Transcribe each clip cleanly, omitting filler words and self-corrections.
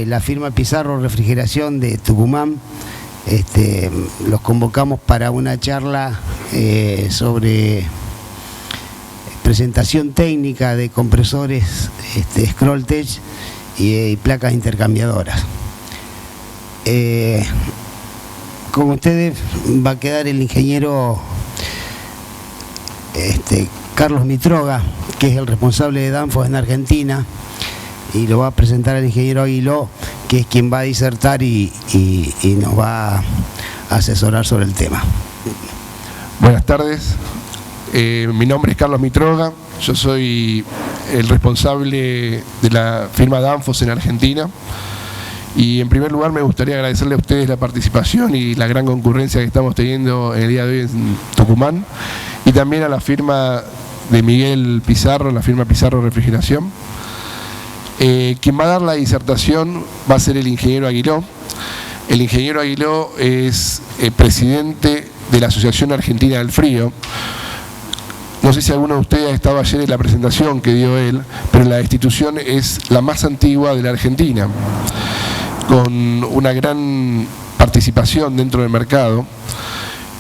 la firma Pizarro Refrigeración de Tucumán, los convocamos para una charla sobre presentación técnica de compresores Scrolltech y placas intercambiadoras. Con ustedes va a quedar el ingeniero Carlos Mitroga, que es el responsable de Danfoss en Argentina, y lo va a presentar el ingeniero Aguiló, que es quien va a disertar y nos va a asesorar sobre el tema. Buenas tardes, mi nombre es Carlos Mitroga, yo soy el responsable de la firma Danfoss en Argentina. Y en primer lugar me gustaría agradecerle a ustedes la participación y la gran concurrencia que estamos teniendo en el día de hoy en Tucumán, y también a la firma de Miguel Pizarro, la firma Pizarro Refrigeración. Quien va a dar la disertación va a ser el ingeniero Aguiló. El ingeniero Aguiló es presidente de la Asociación Argentina del Frío. No sé si alguno de ustedes ha estado ayer en la presentación que dio él, pero la institución es la más antigua de la Argentina, con una gran participación dentro del mercado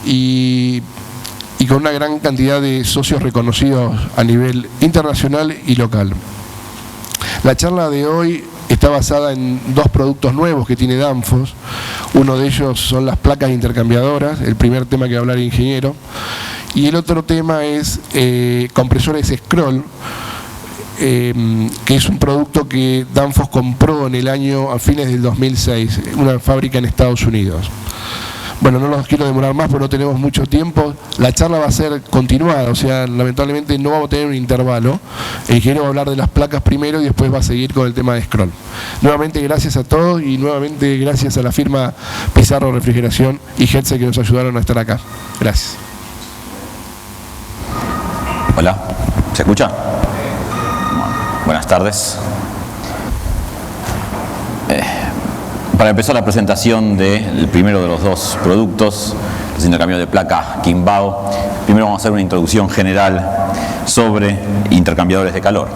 y con una gran cantidad de socios reconocidos a nivel internacional y local. La charla de hoy está basada en dos productos nuevos que tiene Danfoss. Uno de ellos son las placas intercambiadoras, el primer tema que va a hablar el ingeniero, y el otro tema es compresores Scroll, que es un producto que Danfoss compró en el año a fines del 2006, una fábrica en Estados Unidos. Bueno, no los quiero demorar más porque no tenemos mucho tiempo. La charla va a ser continuada, o sea, lamentablemente no vamos a tener un intervalo. El ingeniero va a hablar de las placas primero y después va a seguir con el tema de Scroll. Nuevamente gracias a todos y nuevamente gracias a la firma Pizarro Refrigeración y Hetze que nos ayudaron a estar acá. Gracias. Hola, ¿se escucha? Buenas tardes. Para empezar la presentación del primero de los dos productos, los intercambios de placa Qimbao, primero vamos a hacer una introducción general sobre intercambiadores de calor.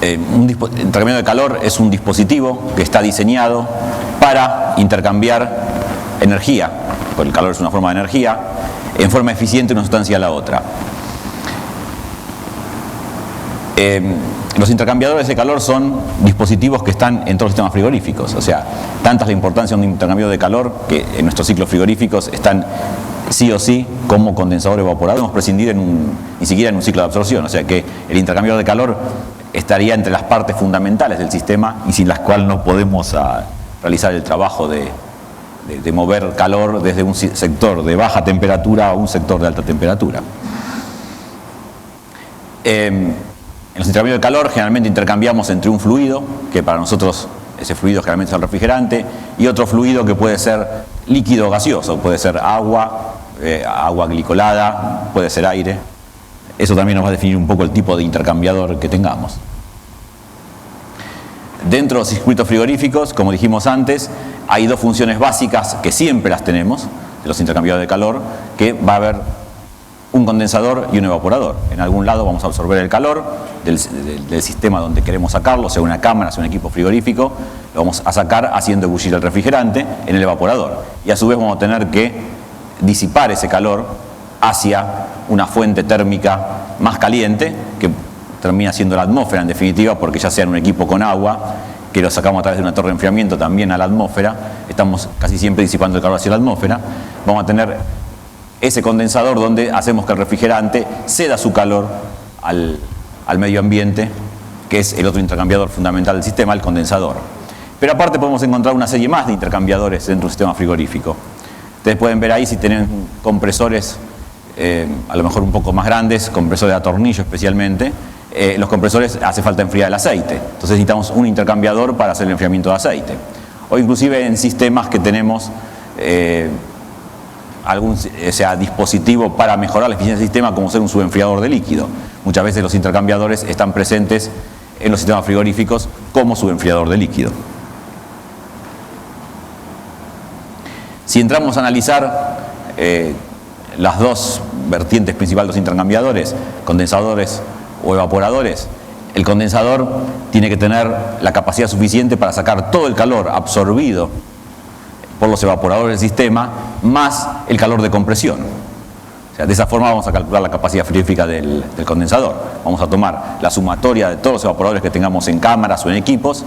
Un intercambiador de calor es un dispositivo que está diseñado para intercambiar energía, porque el calor es una forma de energía, en forma eficiente de una sustancia a la otra. Los intercambiadores de calor son dispositivos que están en todos los sistemas frigoríficos, o sea, tanta es la importancia de un intercambiador de calor que en nuestros ciclos frigoríficos están sí o sí como condensador evaporador. No podemos prescindir ni siquiera en un ciclo de absorción, o sea que el intercambiador de calor estaría entre las partes fundamentales del sistema y sin las cuales no podemos realizar el trabajo de mover calor desde un sector de baja temperatura a un sector de alta temperatura. En los intercambios de calor generalmente intercambiamos entre un fluido, que para nosotros ese fluido generalmente es el refrigerante, y otro fluido que puede ser líquido o gaseoso, puede ser agua, agua glicolada, puede ser aire. Eso también nos va a definir un poco el tipo de intercambiador que tengamos. Dentro de los circuitos frigoríficos, como dijimos antes, hay dos funciones básicas que siempre las tenemos, de los intercambiadores de calor, que va a haber un condensador y un evaporador. En algún lado vamos a absorber el calor del sistema donde queremos sacarlo, sea una cámara, sea un equipo frigorífico, lo vamos a sacar haciendo ebullir el refrigerante en el evaporador. Y a su vez vamos a tener que disipar ese calor hacia una fuente térmica más caliente, que termina siendo la atmósfera en definitiva, porque ya sea en un equipo con agua, que lo sacamos a través de una torre de enfriamiento también a la atmósfera, estamos casi siempre disipando el calor hacia la atmósfera, vamos a tener ese condensador donde hacemos que el refrigerante ceda su calor al medio ambiente, que es el otro intercambiador fundamental del sistema, el condensador. Pero aparte podemos encontrar una serie más de intercambiadores dentro de un sistema frigorífico. Ustedes pueden ver ahí si tienen compresores a lo mejor un poco más grandes, compresores de atornillo especialmente. Los compresores hace falta enfriar el aceite, entonces necesitamos un intercambiador para hacer el enfriamiento de aceite. O inclusive en sistemas que tenemos algún dispositivo para mejorar la eficiencia del sistema, como ser un subenfriador de líquido. Muchas veces los intercambiadores están presentes en los sistemas frigoríficos como subenfriador de líquido. Si entramos a analizar las dos vertientes principales de los intercambiadores, condensadores o evaporadores, el condensador tiene que tener la capacidad suficiente para sacar todo el calor absorbido por los evaporadores del sistema, más el calor de compresión. O sea, de esa forma vamos a calcular la capacidad frigorífica del condensador. Vamos a tomar la sumatoria de todos los evaporadores que tengamos en cámaras o en equipos,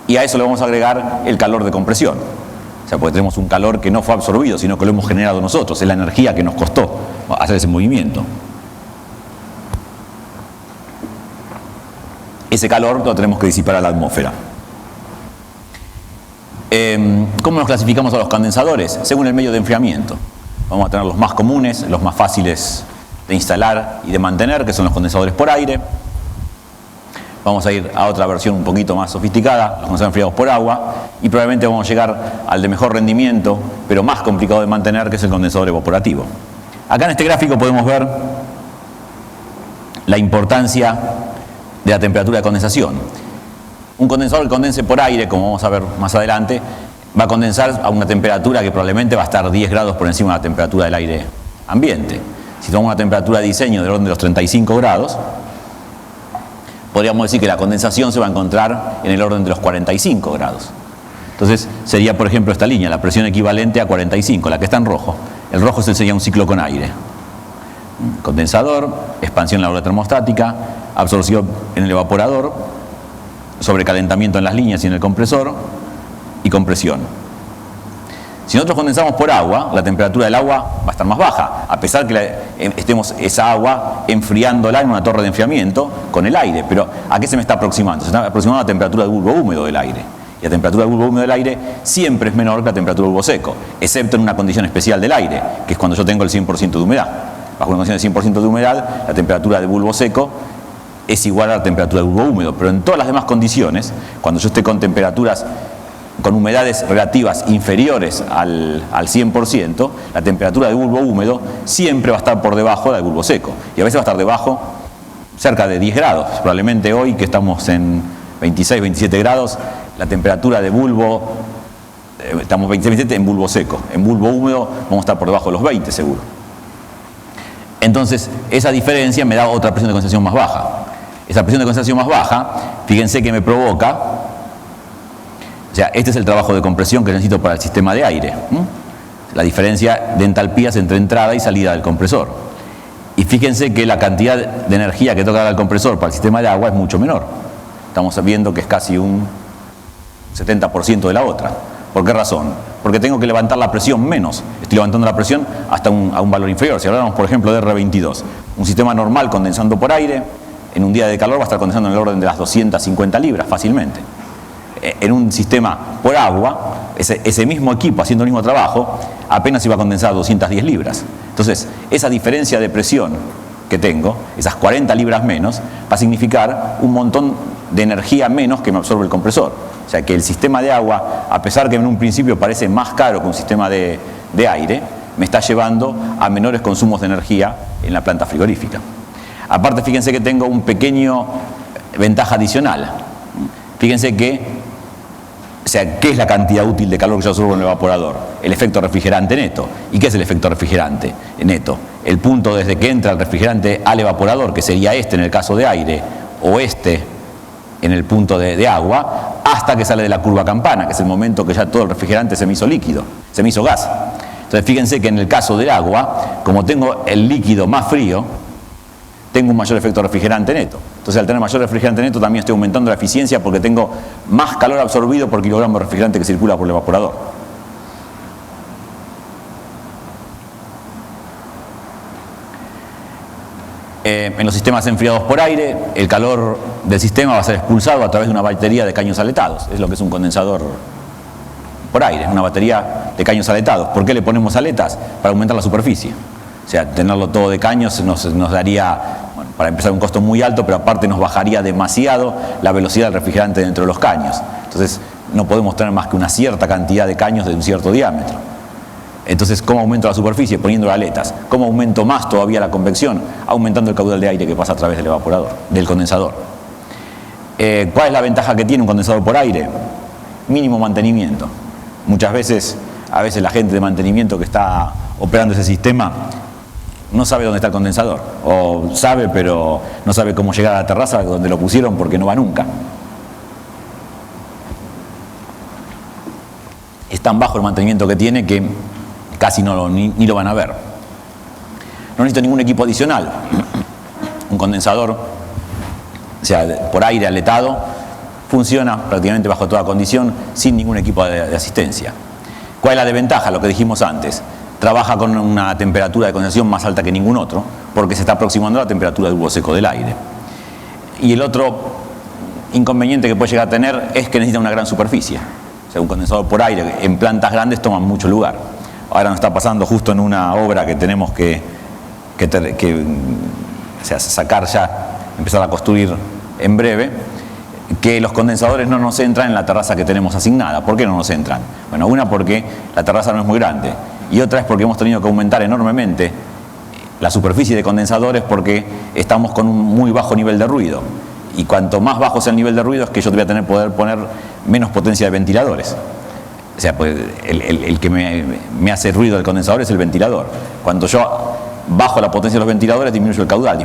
y a eso le vamos a agregar el calor de compresión. O sea, porque tenemos un calor que no fue absorbido, sino que lo hemos generado nosotros. Es la energía que nos costó hacer ese movimiento. Ese calor lo tenemos que disipar a la atmósfera. ¿Cómo nos clasificamos a los condensadores? Según el medio de enfriamiento. Vamos a tener los más comunes, los más fáciles de instalar y de mantener, que son los condensadores por aire. Vamos a ir a otra versión un poquito más sofisticada, los condensadores enfriados por agua, y probablemente vamos a llegar al de mejor rendimiento, pero más complicado de mantener, que es el condensador evaporativo. Acá en este gráfico podemos ver la importancia de la temperatura de condensación. Un condensador que condense por aire, como vamos a ver más adelante, va a condensar a una temperatura que probablemente va a estar 10 grados por encima de la temperatura del aire ambiente. Si tomamos una temperatura de diseño del orden de los 35 grados, podríamos decir que la condensación se va a encontrar en el orden de los 45 grados. Entonces sería, por ejemplo, esta línea, la presión equivalente a 45, la que está en rojo. El rojo sería un ciclo con aire. Condensador, expansión en la válvula termostática, absorción en el evaporador, sobrecalentamiento en las líneas y en el compresor, y compresión. Si nosotros condensamos por agua, la temperatura del agua va a estar más baja, a pesar que estemos esa agua enfriándola en una torre de enfriamiento con el aire. Pero ¿a qué se me está aproximando? Se está aproximando a la temperatura del bulbo húmedo del aire. Y la temperatura del bulbo húmedo del aire siempre es menor que la temperatura del bulbo seco, excepto en una condición especial del aire, que es cuando yo tengo el 100% de humedad. Bajo una condición de 100% de humedad, la temperatura del bulbo seco es igual a la temperatura del bulbo húmedo. Pero en todas las demás condiciones, cuando yo esté con temperaturas con humedades relativas inferiores al 100%, la temperatura del bulbo húmedo siempre va a estar por debajo de la del bulbo seco. Y a veces va a estar debajo, cerca de 10 grados. Probablemente hoy, que estamos en 26, 27 grados, la temperatura de bulbo, estamos 26, 27 en bulbo seco. En bulbo húmedo vamos a estar por debajo de los 20 seguro. Entonces, esa diferencia me da otra presión de condensación más baja. Esa presión de condensación más baja, fíjense que me provoca, o sea, este es el trabajo de compresión que necesito para el sistema de aire. La diferencia de entalpías entre entrada y salida del compresor. Y fíjense que la cantidad de energía que toca el compresor para el sistema de agua es mucho menor. Estamos viendo que es casi un 70% de la otra. ¿Por qué razón? Porque tengo que levantar la presión menos. Estoy levantando la presión hasta a un valor inferior. Si hablamos, por ejemplo, de R22, un sistema normal condensando por aire, en un día de calor va a estar condensando en el orden de las 250 libras fácilmente. En un sistema por agua, ese mismo equipo haciendo el mismo trabajo, apenas iba a condensar 210 libras. Entonces, esa diferencia de presión que tengo, esas 40 libras menos, va a significar un montón de energía menos que me absorbe el compresor. O sea que el sistema de agua, a pesar que en un principio parece más caro que un sistema de aire, me está llevando a menores consumos de energía en la planta frigorífica. Aparte, fíjense que tengo un pequeño ventaja adicional. Fíjense que, o sea, ¿qué es la cantidad útil de calor que yo absorbo en el evaporador? El efecto refrigerante neto. ¿Y qué es el efecto refrigerante neto? El punto desde que entra el refrigerante al evaporador, que sería este en el caso de aire, o este en el punto de agua, hasta que sale de la curva campana, que es el momento que ya todo el refrigerante se me hizo líquido, se me hizo gas. Entonces fíjense que en el caso del agua, como tengo el líquido más frío, tengo un mayor efecto refrigerante neto. Entonces al tener mayor refrigerante neto también estoy aumentando la eficiencia porque tengo más calor absorbido por kilogramo de refrigerante que circula por el evaporador. En los sistemas enfriados por aire, el calor del sistema va a ser expulsado a través de una batería de caños aletados. Es lo que es un condensador por aire, una batería de caños aletados. ¿Por qué le ponemos aletas? Para aumentar la superficie. O sea, tenerlo todo de caños nos daría, bueno, para empezar, un costo muy alto, pero aparte nos bajaría demasiado la velocidad del refrigerante dentro de los caños. Entonces no podemos tener más que una cierta cantidad de caños de un cierto diámetro. Entonces, ¿cómo aumento la superficie? Poniendo aletas. ¿Cómo aumento más todavía la convección? Aumentando el caudal de aire que pasa a través del evaporador, del condensador. ¿Cuál es la ventaja que tiene un condensador por aire? Mínimo mantenimiento. Muchas veces, a veces la gente de mantenimiento que está operando ese sistema no sabe dónde está el condensador, o sabe pero no sabe cómo llegar a la terraza donde lo pusieron porque no va nunca. Es tan bajo el mantenimiento que tiene que casi ni lo van a ver. No necesito ningún equipo adicional. Un condensador, o sea, por aire aletado, funciona prácticamente bajo toda condición sin ningún equipo de asistencia. ¿Cuál es la desventaja? Lo que dijimos antes. Trabaja con una temperatura de condensación más alta que ningún otro, porque se está aproximando a la temperatura del tubo seco del aire. Y el otro inconveniente que puede llegar a tener es que necesita una gran superficie. O sea, un condensador por aire en plantas grandes toma mucho lugar. Ahora nos está pasando justo en una obra que tenemos que o sea, sacar ya, empezar a construir en breve, que los condensadores no nos entran en la terraza que tenemos asignada. ¿Por qué no nos entran? Bueno, una porque la terraza no es muy grande, y otra es porque hemos tenido que aumentar enormemente la superficie de condensadores porque estamos con un muy bajo nivel de ruido. Y cuanto más bajo sea el nivel de ruido es que yo voy a poder poner menos potencia de ventiladores. O sea, pues el que me hace ruido del condensador es el ventilador. Cuando yo bajo la potencia de los ventiladores disminuyo el caudal,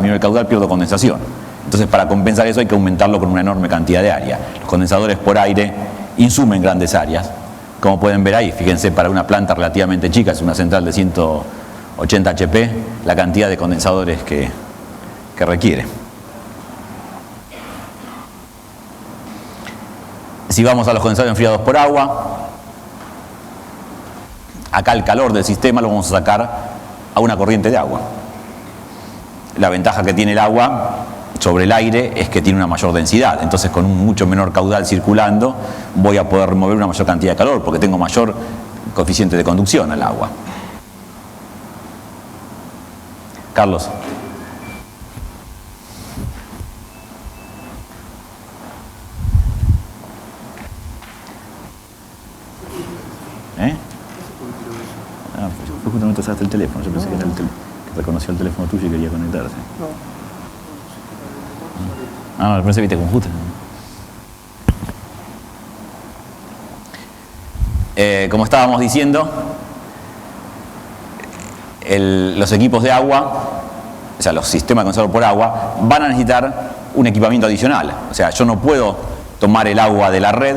pierdo condensación. Entonces, para compensar eso hay que aumentarlo con una enorme cantidad de área. Los condensadores por aire insumen grandes áreas. Como pueden ver ahí, fíjense, para una planta relativamente chica, es una central de 180 HP, la cantidad de condensadores que requiere. Si vamos a los condensadores enfriados por agua, acá el calor del sistema lo vamos a sacar a una corriente de agua. La ventaja que tiene el agua sobre el aire es que tiene una mayor densidad, entonces con un mucho menor caudal circulando voy a poder remover una mayor cantidad de calor porque tengo mayor coeficiente de conducción al agua. Carlos. Justamente usaste el teléfono, yo pensé que era el teléfono, que reconoció el teléfono tuyo y quería conectarse. No, pensé que te confundiste. Como estábamos diciendo, los equipos de agua, o sea, los sistemas de condensador por agua, van a necesitar un equipamiento adicional. O sea, yo no puedo tomar el agua de la red,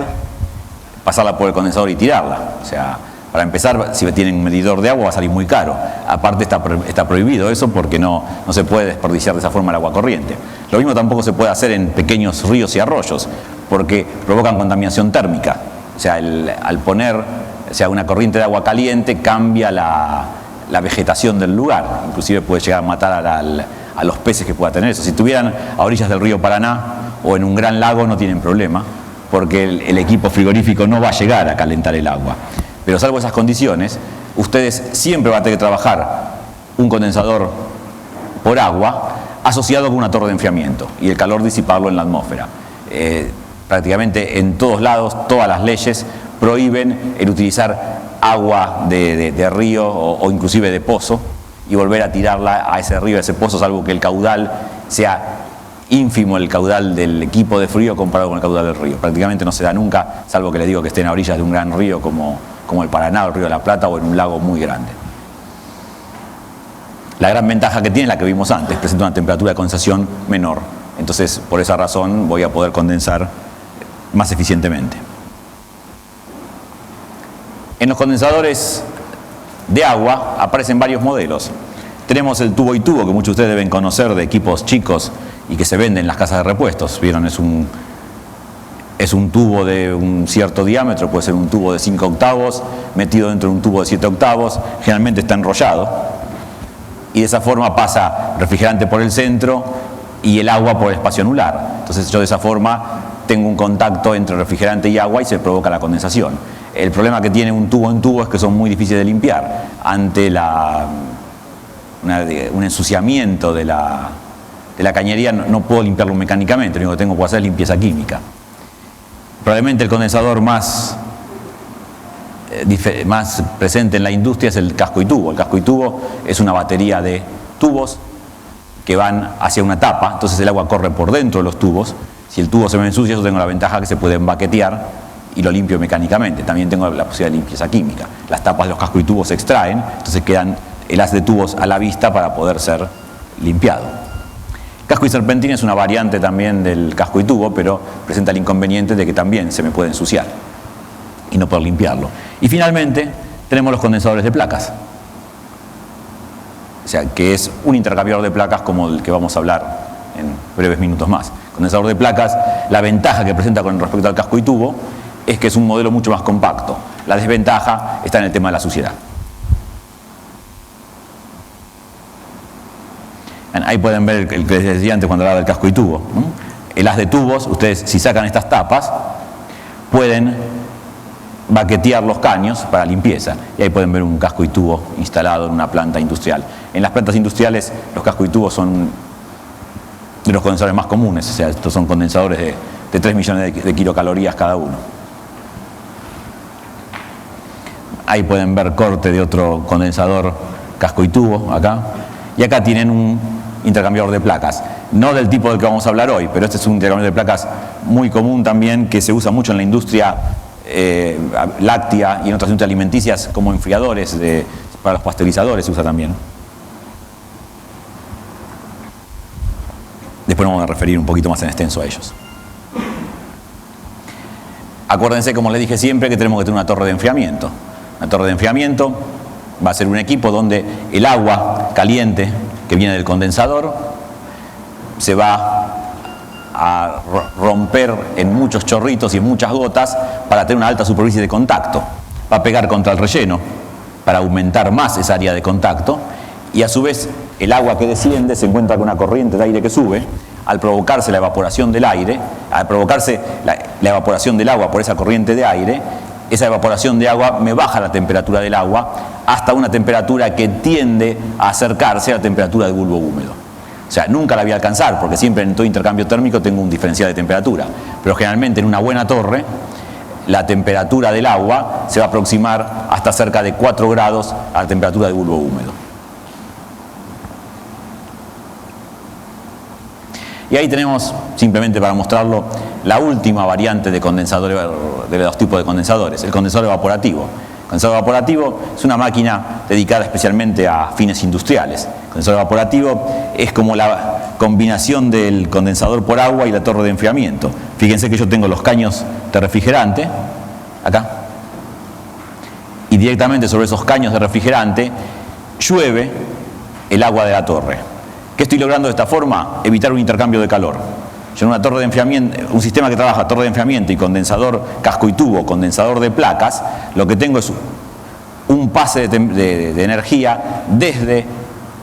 pasarla por el condensador y tirarla. O sea, para empezar, si tienen un medidor de agua va a salir muy caro. Aparte está prohibido eso porque no se puede desperdiciar de esa forma el agua corriente. Lo mismo tampoco se puede hacer en pequeños ríos y arroyos porque provocan contaminación térmica. O sea, al poner una corriente de agua caliente cambia la vegetación del lugar. Inclusive puede llegar a matar a los peces que pueda tener eso. Si estuvieran a orillas del río Paraná o en un gran lago no tienen problema porque el equipo frigorífico no va a llegar a calentar el agua. Pero salvo esas condiciones, ustedes siempre van a tener que trabajar un condensador por agua asociado con una torre de enfriamiento y el calor disiparlo en la atmósfera. Prácticamente en todos lados, todas las leyes prohíben el utilizar agua de río o inclusive de pozo y volver a tirarla a ese río, a ese pozo, salvo que el caudal sea ínfimo, el caudal del equipo de frío comparado con el caudal del río. Prácticamente no se da nunca, salvo que les digo que estén a orillas de un gran río como el Paraná, el río de la Plata o en un lago muy grande. La gran ventaja que tiene es la que vimos antes, presenta una temperatura de condensación menor. Entonces, por esa razón voy a poder condensar más eficientemente. En los condensadores de agua aparecen varios modelos. Tenemos el tubo y tubo, que muchos de ustedes deben conocer de equipos chicos y que se venden en las casas de repuestos. ¿Vieron? Es un tubo de un cierto diámetro, puede ser un tubo de 5 octavos, metido dentro de un tubo de 7 octavos, generalmente está enrollado, y de esa forma pasa refrigerante por el centro y el agua por el espacio anular. Entonces yo de esa forma tengo un contacto entre refrigerante y agua y se provoca la condensación. El problema que tiene un tubo en tubo es que son muy difíciles de limpiar. Ante un ensuciamiento de la cañería no puedo limpiarlo mecánicamente, lo único que tengo que hacer es limpieza química. Probablemente el condensador más presente en la industria es el casco y tubo. El casco y tubo es una batería de tubos que van hacia una tapa, entonces el agua corre por dentro de los tubos. Si el tubo se me ensucia, yo tengo la ventaja que se puede embaquetear y lo limpio mecánicamente. También tengo la posibilidad de limpieza química. Las tapas de los cascos y tubos se extraen, entonces quedan el haz de tubos a la vista para poder ser limpiado. Casco y serpentina es una variante también del casco y tubo, pero presenta el inconveniente de que también se me puede ensuciar y no poder limpiarlo. Y finalmente tenemos los condensadores de placas, o sea, que es un intercambiador de placas como el que vamos a hablar en breves minutos más. Condensador de placas, la ventaja que presenta con respecto al casco y tubo es que es un modelo mucho más compacto. La desventaja está en el tema de la suciedad. Ahí pueden ver el que les decía antes cuando hablaba del casco y tubo. El haz de tubos, ustedes si sacan estas tapas, pueden baquetear los caños para limpieza. Y ahí pueden ver un casco y tubo instalado en una planta industrial. En las plantas industriales los cascos y tubos son de los condensadores más comunes, o sea, estos son condensadores de 3 millones de kilocalorías cada uno. Ahí pueden ver corte de otro condensador casco y tubo acá. Y acá tienen un intercambiador de placas, no del tipo del que vamos a hablar hoy, pero este es un intercambiador de placas muy común también, que se usa mucho en la industria láctea y en otras industrias alimenticias como enfriadores, para los pasteurizadores se usa también. Después nos vamos a referir un poquito más en extenso a ellos. Acuérdense, como les dije siempre, que tenemos que tener una torre de enfriamiento. Una torre de enfriamiento va a ser un equipo donde el agua caliente que viene del condensador se va a romper en muchos chorritos y en muchas gotas para tener una alta superficie de contacto. Va a pegar contra el relleno para aumentar más esa área de contacto y a su vez el agua que desciende se encuentra con una corriente de aire que sube. Al provocarse la evaporación del aire, al provocarse la evaporación del agua por esa corriente de aire, esa evaporación de agua me baja la temperatura del agua hasta una temperatura que tiende a acercarse a la temperatura del bulbo húmedo. O sea, nunca la voy a alcanzar porque siempre en todo intercambio térmico tengo un diferencial de temperatura. Pero generalmente en una buena torre la temperatura del agua se va a aproximar hasta cerca de 4 grados a la temperatura del bulbo húmedo. Y ahí tenemos, simplemente para mostrarlo, la última variante de condensadores, de los tipos de condensadores, el condensador evaporativo. El condensador evaporativo es una máquina dedicada especialmente a fines industriales. El condensador evaporativo es como la combinación del condensador por agua y la torre de enfriamiento. Fíjense que yo tengo los caños de refrigerante, acá, y directamente sobre esos caños de refrigerante llueve el agua de la torre. ¿Qué estoy logrando de esta forma? Evitar un intercambio de calor. Yo en una torre de enfriamiento, un sistema que trabaja torre de enfriamiento y condensador casco y tubo, condensador de placas, lo que tengo es un pase de energía desde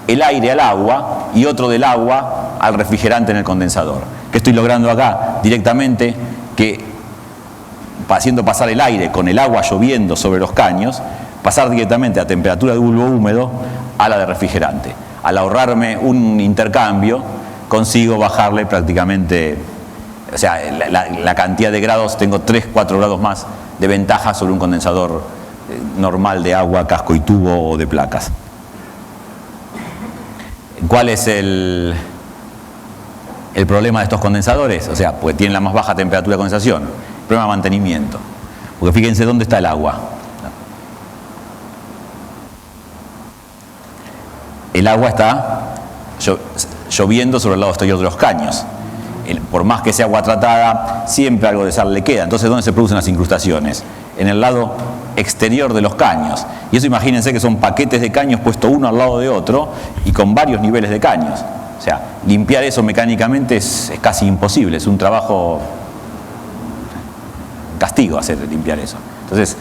el aire al agua y otro del agua al refrigerante en el condensador. ¿Qué estoy logrando acá? Directamente que haciendo pasar el aire con el agua lloviendo sobre los caños, pasar directamente a temperatura de bulbo húmedo a la de refrigerante. Al ahorrarme un intercambio, consigo bajarle prácticamente, o sea, la cantidad de grados, tengo 3-4 grados más de ventaja sobre un condensador normal de agua, casco y tubo o de placas. ¿Cuál es el problema de estos condensadores? O sea, pues tienen la más baja temperatura de condensación. El problema de mantenimiento. Porque fíjense dónde está el agua. El agua está lloviendo sobre el lado exterior de los caños. Por más que sea agua tratada, siempre algo de sal le queda. Entonces, ¿dónde se producen las incrustaciones? En el lado exterior de los caños. Y eso imagínense que son paquetes de caños puestos uno al lado de otro y con varios niveles de caños. O sea, limpiar eso mecánicamente es casi imposible. Es un trabajo, castigo limpiar eso. Entonces,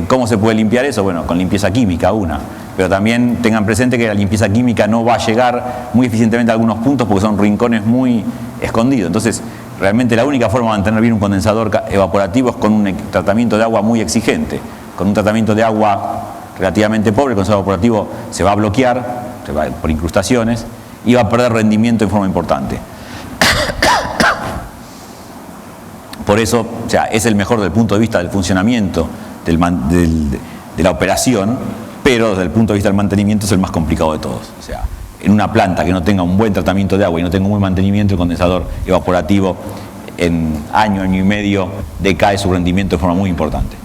¿cómo se puede limpiar eso? Bueno, con limpieza química una. Pero también tengan presente que la limpieza química no va a llegar muy eficientemente a algunos puntos porque son rincones muy escondidos. Entonces, realmente la única forma de mantener bien un condensador evaporativo es con un tratamiento de agua muy exigente. Con un tratamiento de agua relativamente pobre, el condensador evaporativo se va a bloquear por incrustaciones y va a perder rendimiento en forma importante. Por eso, o sea, es el mejor desde el punto de vista del funcionamiento de la operación, pero desde el punto de vista del mantenimiento es el más complicado de todos. O sea, en una planta que no tenga un buen tratamiento de agua y no tenga un buen mantenimiento, el condensador evaporativo en año y medio decae su rendimiento de forma muy importante.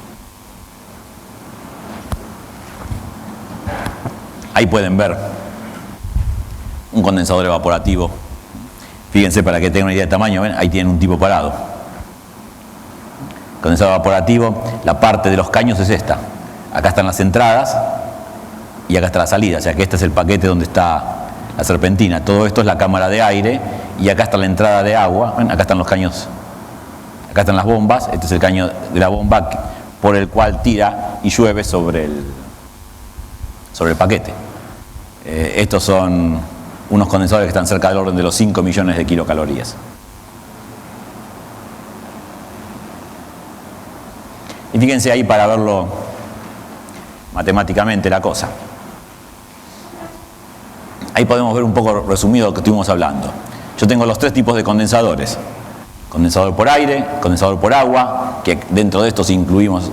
Ahí pueden ver un condensador evaporativo. Fíjense para que tengan una idea de tamaño, ¿ven? Ahí tienen un tipo parado. Condensador evaporativo, la parte de los caños es esta. Acá están las entradas y acá está la salida. O sea que este es el paquete donde está la serpentina. Todo esto es la cámara de aire y acá está la entrada de agua. ¿Ven? Acá están los caños, acá están las bombas. Este es el caño de la bomba por el cual tira y llueve sobre el paquete. Estos son unos condensadores que están cerca del orden de los 5 millones de kilocalorías. Y fíjense ahí para verlo matemáticamente la cosa. Ahí podemos ver un poco resumido lo que estuvimos hablando. Yo tengo los 3 tipos de condensadores. Condensador por aire, condensador por agua, que dentro de estos incluimos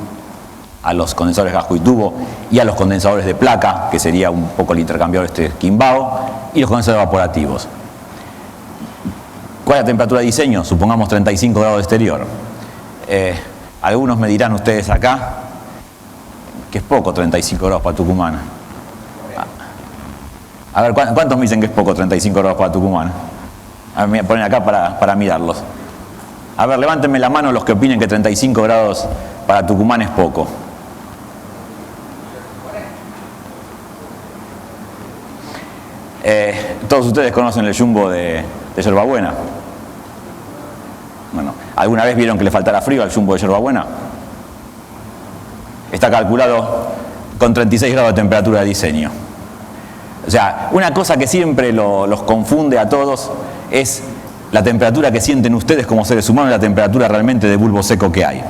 a los condensadores gajo y tubo y a los condensadores de placa, que sería un poco el intercambiador Quimbao, y los condensadores evaporativos. ¿Cuál es la temperatura de diseño? Supongamos 35 grados de exterior. Algunos me dirán ustedes acá que es poco 35 grados para Tucumán. A ver, ¿cuántos me dicen que es poco 35 grados para Tucumán? A ver, ponen acá para mirarlos. A ver, levántenme la mano los que opinen que 35 grados para Tucumán es poco. Todos ustedes conocen el jumbo de Yerbabuena. Bueno, ¿alguna vez vieron que le faltara frío al jumbo de Yerbabuena? Está calculado con 36 grados de temperatura de diseño. O sea, una cosa que siempre los confunde a todos es la temperatura que sienten ustedes como seres humanos y la temperatura realmente de bulbo seco que hay.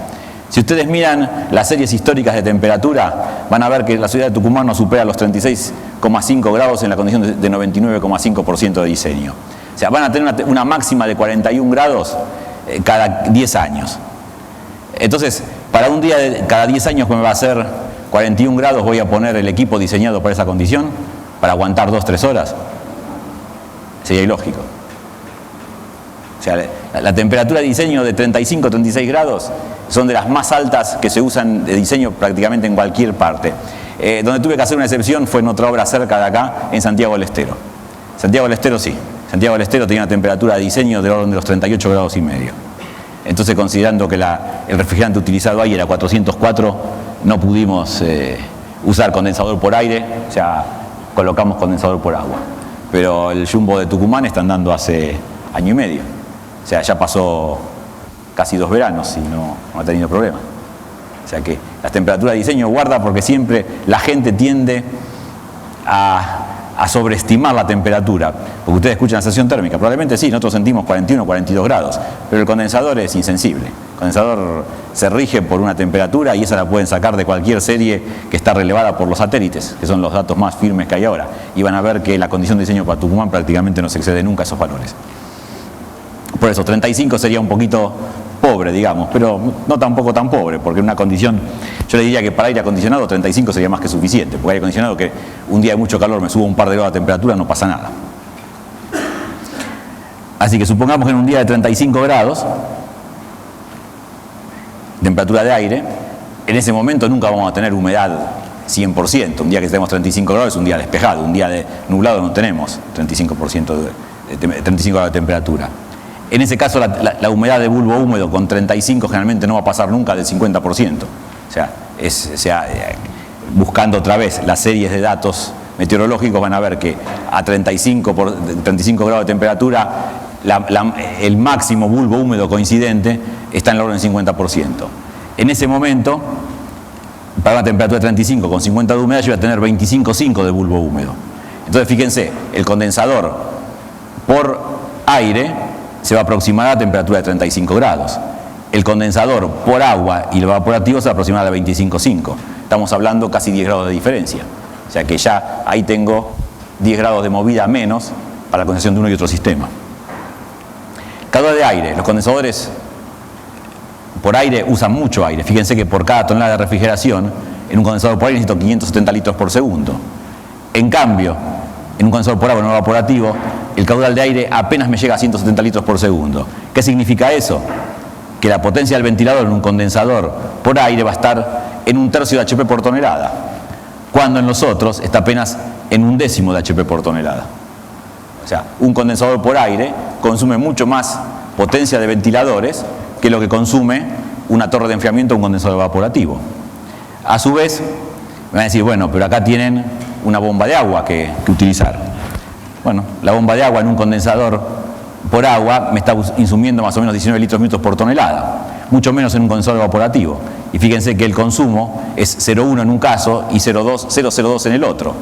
Si ustedes miran las series históricas de temperatura, van a ver que la ciudad de Tucumán no supera los 36,5 grados en la condición de 99,5% de diseño. O sea, van a tener una máxima de 41 grados cada 10 años. Entonces, para un día de cada 10 años que me va a hacer 41 grados, voy a poner el equipo diseñado para esa condición, para aguantar 2-3 horas. Sería ilógico. O sea, la temperatura de diseño de 35-36 grados son de las más altas que se usan de diseño prácticamente en cualquier parte. Donde tuve que hacer una excepción fue en otra obra cerca de acá, en Santiago del Estero. Santiago del Estero sí. Santiago del Estero tenía una temperatura de diseño del orden de los 38 grados y medio. Entonces, considerando que el refrigerante utilizado ahí era 404, no pudimos usar condensador por aire, o sea, colocamos condensador por agua. Pero el jumbo de Tucumán está andando hace año y medio. O sea, ya pasó casi 2 veranos y no ha tenido problema. O sea que las temperaturas de diseño guarda porque siempre la gente tiende a sobreestimar la temperatura. Porque ustedes escuchan la sensación térmica. Probablemente sí, nosotros sentimos 41 o 42 grados. Pero el condensador es insensible. El condensador se rige por una temperatura y esa la pueden sacar de cualquier serie que está relevada por los satélites, que son los datos más firmes que hay ahora. Y van a ver que la condición de diseño para Tucumán prácticamente no se excede nunca a esos valores. Por eso 35 sería un poquito pobre, digamos, pero no tampoco tan pobre, porque en una condición, yo le diría que para aire acondicionado 35 sería más que suficiente, porque aire acondicionado que un día de mucho calor me subo un par de grados de temperatura, no pasa nada. Así que supongamos que en un día de 35 grados, temperatura de aire, en ese momento nunca vamos a tener humedad 100%, un día que tenemos 35 grados es un día despejado, un día de nublado no tenemos 35% de 35 grados de temperatura. En ese caso la humedad de bulbo húmedo con 35 generalmente no va a pasar nunca del 50%. O sea, buscando otra vez las series de datos meteorológicos van a ver que a 35 grados de temperatura el máximo bulbo húmedo coincidente está en el orden del 50%. En ese momento, para una temperatura de 35 con 50 de humedad yo voy a tener 25,5 de bulbo húmedo. Entonces fíjense, el condensador por aire se va a aproximar a la temperatura de 35 grados. El condensador por agua y el evaporativo se va a aproximar a 25,5. Estamos hablando casi 10 grados de diferencia. O sea que ya ahí tengo 10 grados de movida menos para la condensación de uno y otro sistema. Calor de aire. Los condensadores por aire usan mucho aire. Fíjense que por cada tonelada de refrigeración, en un condensador por aire necesito 570 litros por segundo. En cambio, en un condensador por agua no evaporativo, el caudal de aire apenas me llega a 170 litros por segundo. ¿Qué significa eso? Que la potencia del ventilador en un condensador por aire va a estar en 1/3 de HP por tonelada. cuando en los otros está apenas en 1/10 de HP por tonelada. O sea, un condensador por aire consume mucho más potencia de ventiladores que lo que consume una torre de enfriamiento o un condensador evaporativo. A su vez, me van a decir, bueno, pero acá tienen una bomba de agua que utilizar. Bueno, la bomba de agua en un condensador por agua me está insumiendo más o menos 19 litros minutos por tonelada, mucho menos en un condensador evaporativo. Y fíjense que el consumo es 0,1 en un caso y 0,02 en el otro.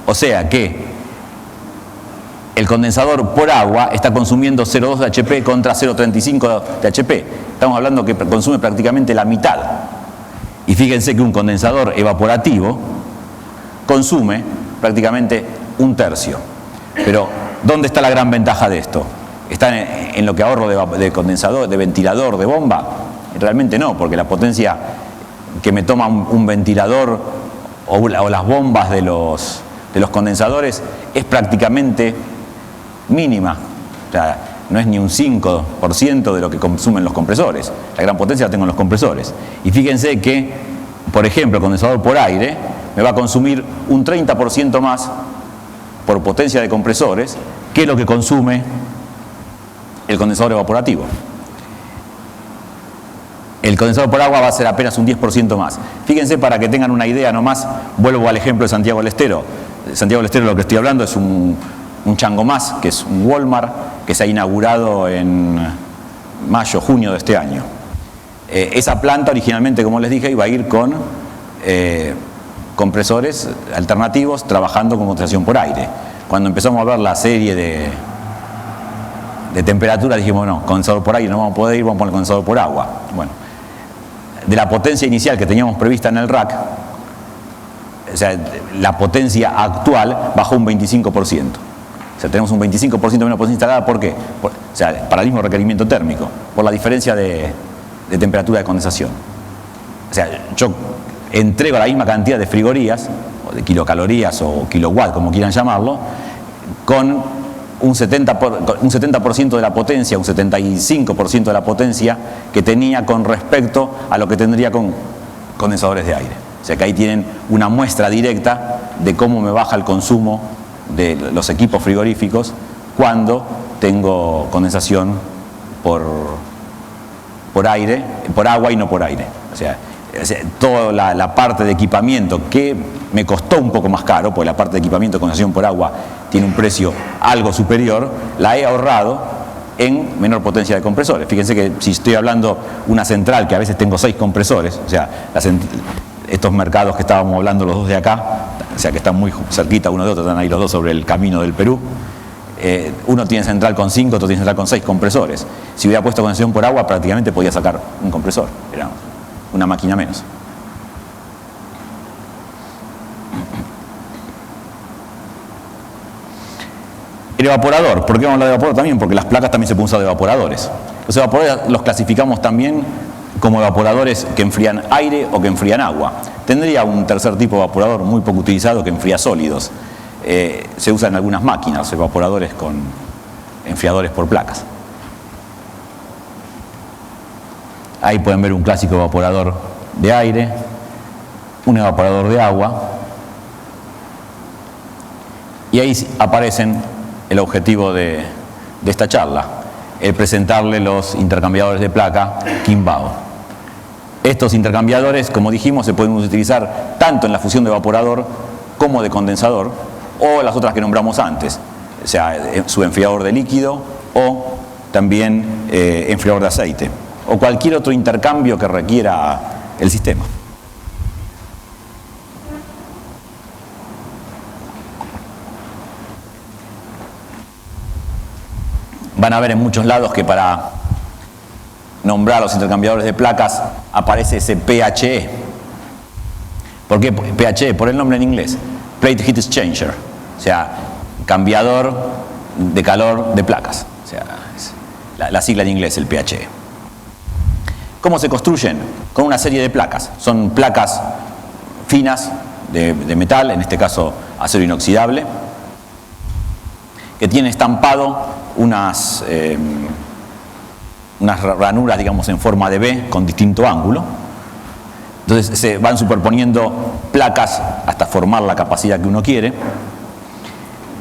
O sea que el condensador por agua está consumiendo 0,2 de HP contra 0,35 de HP. Estamos hablando que consume prácticamente la mitad. Y fíjense que un condensador evaporativo consume prácticamente 1/3. Pero, ¿dónde está la gran ventaja de esto? ¿Está en lo que ahorro de condensador, de ventilador, de bomba? Realmente no, porque la potencia que me toma un ventilador o las bombas de los condensadores es prácticamente mínima. O sea, no es ni un 5% de lo que consumen los compresores. La gran potencia la tengo en los compresores. Y fíjense que, por ejemplo, el condensador por aire me va a consumir un 30% más por potencia de compresores que lo que consume el condensador evaporativo. El condensador por agua va a ser apenas un 10% más. Fíjense, para que tengan una idea nomás, vuelvo al ejemplo de Santiago del Estero. Santiago del Estero, lo que estoy hablando es un Chango Más, que es un Walmart que se ha inaugurado en mayo, junio de este año. Esa planta originalmente, como les dije, iba a ir con compresores alternativos trabajando con condensación por aire. Cuando empezamos a ver la serie de temperatura, dijimos, no, condensador por aire no vamos a poder ir, vamos a poner condensador por agua. Bueno, de la potencia inicial que teníamos prevista en el rack, o sea, la potencia actual bajó un 25%. O sea, tenemos un 25% menos potencia instalada. ¿Por qué? O sea, para el mismo requerimiento térmico, por la diferencia de temperatura de condensación. O sea, yo entrego la misma cantidad de frigorías, o de kilocalorías o kilowatt, como quieran llamarlo, con un 70% de la potencia, un 75% de la potencia que tenía con respecto a lo que tendría con condensadores de aire. O sea que ahí tienen una muestra directa de cómo me baja el consumo de los equipos frigoríficos cuando tengo condensación por aire, por agua y no por aire. O sea, toda la parte de equipamiento que me costó un poco más caro, porque la parte de equipamiento de condensación por agua tiene un precio algo superior, la he ahorrado en menor potencia de compresores. Fíjense que si estoy hablando una central que a veces tengo 6 compresores, o sea, estos mercados que estábamos hablando los dos de acá, o sea que están muy cerquita uno de otro, están ahí los dos sobre el camino del Perú. Uno tiene central con 5, otro tiene central con 6 compresores. Si hubiera puesto condensación por agua, prácticamente podía sacar un compresor. Era una máquina menos. El evaporador. ¿Por qué vamos a hablar de evaporador también? Porque las placas también se pueden usar de evaporadores. Los evaporadores los clasificamos también como evaporadores que enfrían aire o que enfrían agua. Tendría un tercer tipo de evaporador muy poco utilizado que enfría sólidos. Se usa en algunas máquinas, evaporadores con enfriadores por placas. Ahí pueden ver un clásico evaporador de aire, un evaporador de agua, y ahí aparecen el objetivo de esta charla, el presentarle los intercambiadores de placa Kimball. Estos intercambiadores, como dijimos, se pueden utilizar tanto en la fusión de evaporador como de condensador, o las otras que nombramos antes, o sea, su enfriador de líquido o también enfriador de aceite, o cualquier otro intercambio que requiera el sistema. Van a ver en muchos lados que para nombrar los intercambiadores de placas aparece ese PHE. ¿Por qué PHE? Por el nombre en inglés, Plate Heat Exchanger, o sea, cambiador de calor de placas, o sea, la sigla en inglés, el PHE. ¿Cómo se construyen? Con una serie de placas. Son placas finas de metal, en este caso acero inoxidable, que tiene estampado unas ranuras, digamos, en forma de V con distinto ángulo. Entonces se van superponiendo placas hasta formar la capacidad que uno quiere.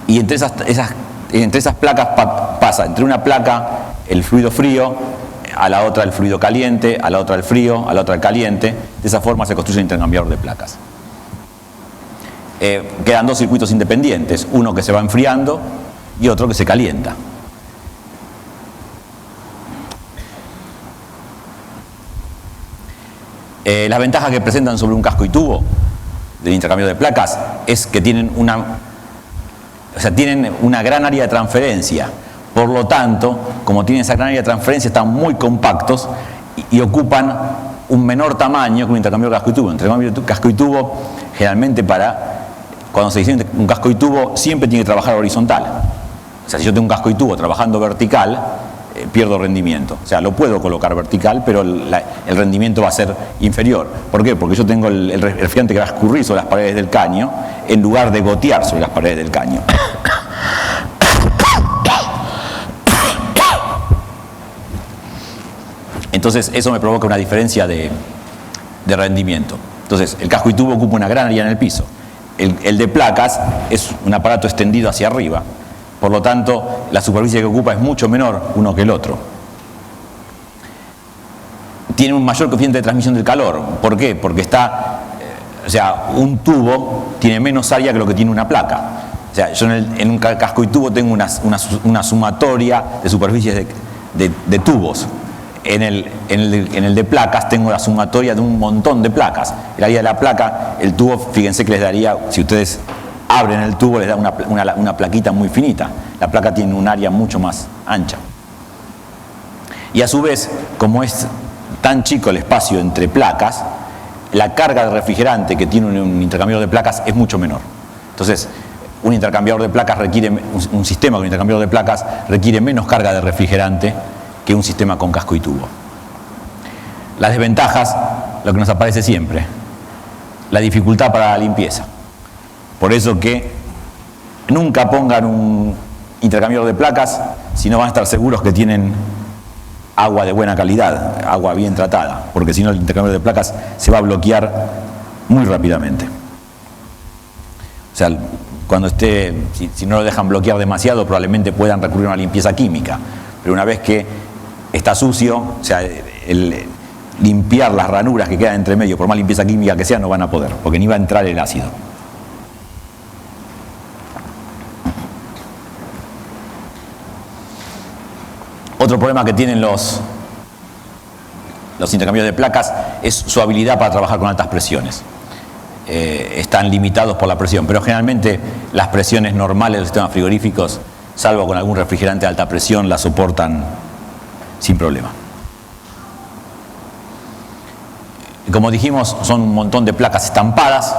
Y entre esas placas pasa entre una placa el fluido frío, a la otra el fluido caliente, a la otra el frío, a la otra el caliente. De esa forma se construye un intercambiador de placas. Quedan dos circuitos independientes, uno que se va enfriando y otro que se calienta. Las ventajas que presentan sobre un casco y tubo del intercambio de placas es que tienen una gran área de transferencia. Por lo tanto, como tienen esa gran área de transferencia, están muy compactos y ocupan un menor tamaño que un intercambio de casco y tubo. Un intercambio de casco y tubo, generalmente cuando se diseña un casco y tubo, siempre tiene que trabajar horizontal. O sea, si yo tengo un casco y tubo trabajando vertical, pierdo rendimiento. O sea, lo puedo colocar vertical, pero el rendimiento va a ser inferior. ¿Por qué? Porque yo tengo el refrigerante que va a escurrir sobre las paredes del caño en lugar de gotear sobre las paredes del caño. Entonces, eso me provoca una diferencia de rendimiento. Entonces, el casco y tubo ocupa una gran área en el piso. El de placas es un aparato extendido hacia arriba. Por lo tanto, la superficie que ocupa es mucho menor uno que el otro. Tiene un mayor coeficiente de transmisión del calor. ¿Por qué? Porque un tubo tiene menos área que lo que tiene una placa. O sea, yo en un casco y tubo tengo una sumatoria de superficies de tubos. En el de placas tengo la sumatoria de un montón de placas. El área de la placa, el tubo, fíjense que les daría, si ustedes abren el tubo, les da una plaquita muy finita. La placa tiene un área mucho más ancha. Y a su vez, como es tan chico el espacio entre placas, la carga de refrigerante que tiene un intercambiador de placas es mucho menor. Entonces, un sistema con intercambiador de placas requiere menos carga de refrigerante que un sistema con casco y tubo. Las desventajas, lo que nos aparece siempre, la dificultad para la limpieza. Por eso que nunca pongan un intercambiador de placas si no van a estar seguros que tienen agua de buena calidad, agua bien tratada, porque si no el intercambiador de placas se va a bloquear muy rápidamente. O sea, si no lo dejan bloquear demasiado, probablemente puedan recurrir a una limpieza química. Pero una vez que está sucio, o sea, limpiar las ranuras que quedan entre medio, por más limpieza química que sea, no van a poder, porque ni va a entrar el ácido. Otro problema que tienen los intercambios de placas es su habilidad para trabajar con altas presiones. Están limitados por la presión, pero generalmente las presiones normales de los sistemas frigoríficos, salvo con algún refrigerante de alta presión, la soportan sin problema. Como dijimos, son un montón de placas estampadas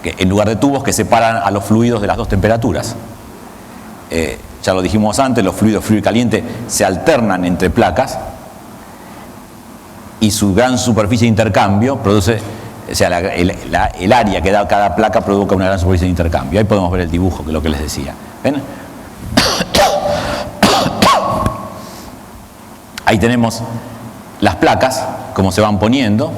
en lugar de tubos que separan a los fluidos de las dos temperaturas. Ya lo dijimos antes, los fluidos frío y caliente se alternan entre placas y su gran superficie de intercambio produce, o sea, el área que da cada placa provoca una gran superficie de intercambio. Ahí podemos ver el dibujo, que es lo que les decía. ¿Ven? Ahí tenemos las placas, como se van poniendo.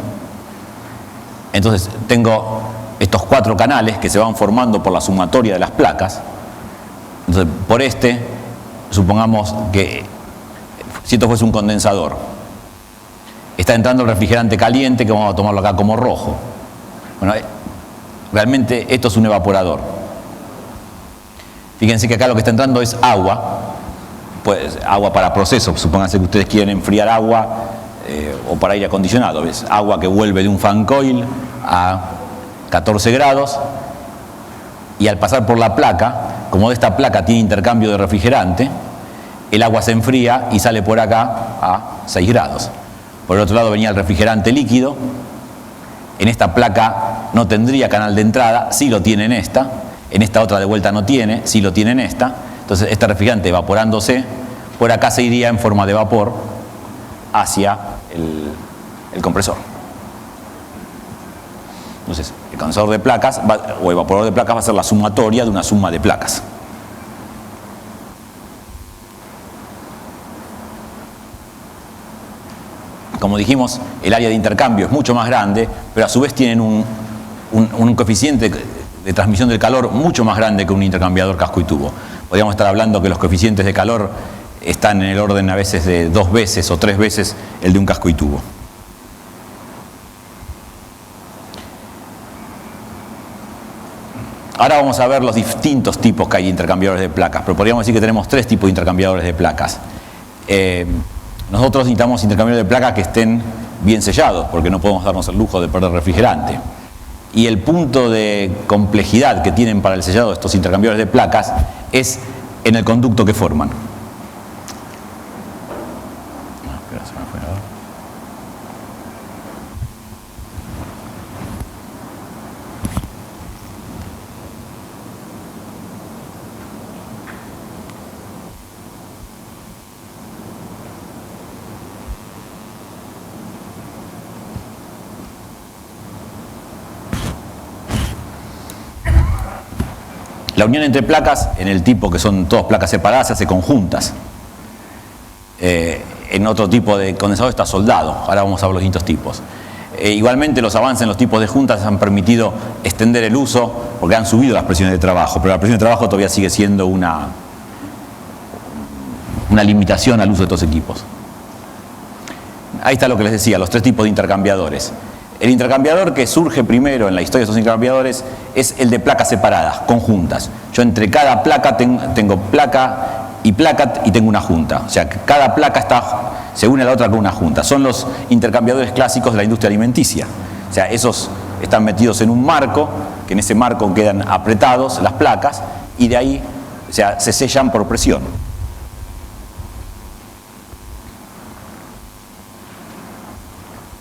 Entonces tengo estos 4 canales que se van formando por la sumatoria de las placas. Entonces, por supongamos que si esto fuese un condensador, está entrando el refrigerante caliente, que vamos a tomarlo acá como rojo. Bueno, realmente esto es un evaporador. Fíjense que acá lo que está entrando es agua, pues agua para procesos. Supónganse que ustedes quieren enfriar agua o para aire acondicionado. ¿Ves? Agua que vuelve de un fan coil a 14 grados y al pasar por la placa, como esta placa tiene intercambio de refrigerante, el agua se enfría y sale por acá a 6 grados. Por el otro lado venía el refrigerante líquido. En esta placa no tendría canal de entrada, sí lo tiene en esta otra de vuelta no tiene, sí lo tiene en esta. Entonces este refrigerante evaporándose, por acá se iría en forma de vapor hacia el compresor. Entonces, el condensador de placas o evaporador de placas va a ser la sumatoria de una suma de placas. como dijimos, el área de intercambio es mucho más grande, pero a su vez tienen un coeficiente de transmisión del calor mucho más grande que un intercambiador casco y tubo. Podríamos estar hablando que los coeficientes de calor están en el orden a veces de 2 veces o 3 veces el de un casco y tubo. Ahora vamos a ver los distintos tipos que hay de intercambiadores de placas, pero podríamos decir que tenemos 3 tipos de intercambiadores de placas. Nosotros necesitamos intercambiadores de placas que estén bien sellados, porque no podemos darnos el lujo de perder refrigerante. Y el punto de complejidad que tienen para el sellado de estos intercambiadores de placas es en el conducto que forman. La unión entre placas, en el tipo que son todas placas separadas, se hace conjuntas. En otro tipo de condensador está soldado. Ahora vamos a ver los distintos tipos. Igualmente los avances en los tipos de juntas han permitido extender el uso porque han subido las presiones de trabajo, pero la presión de trabajo todavía sigue siendo una limitación al uso de estos equipos. Ahí está lo que les decía, los 3 tipos de intercambiadores. El intercambiador que surge primero en la historia de estos intercambiadores es el de placas separadas, conjuntas. Yo entre cada placa tengo placa y tengo una junta. O sea, cada placa se une a la otra con una junta. Son los intercambiadores clásicos de la industria alimenticia. O sea, esos están metidos en un marco, que en ese marco quedan apretados las placas y de ahí, o sea, se sellan por presión.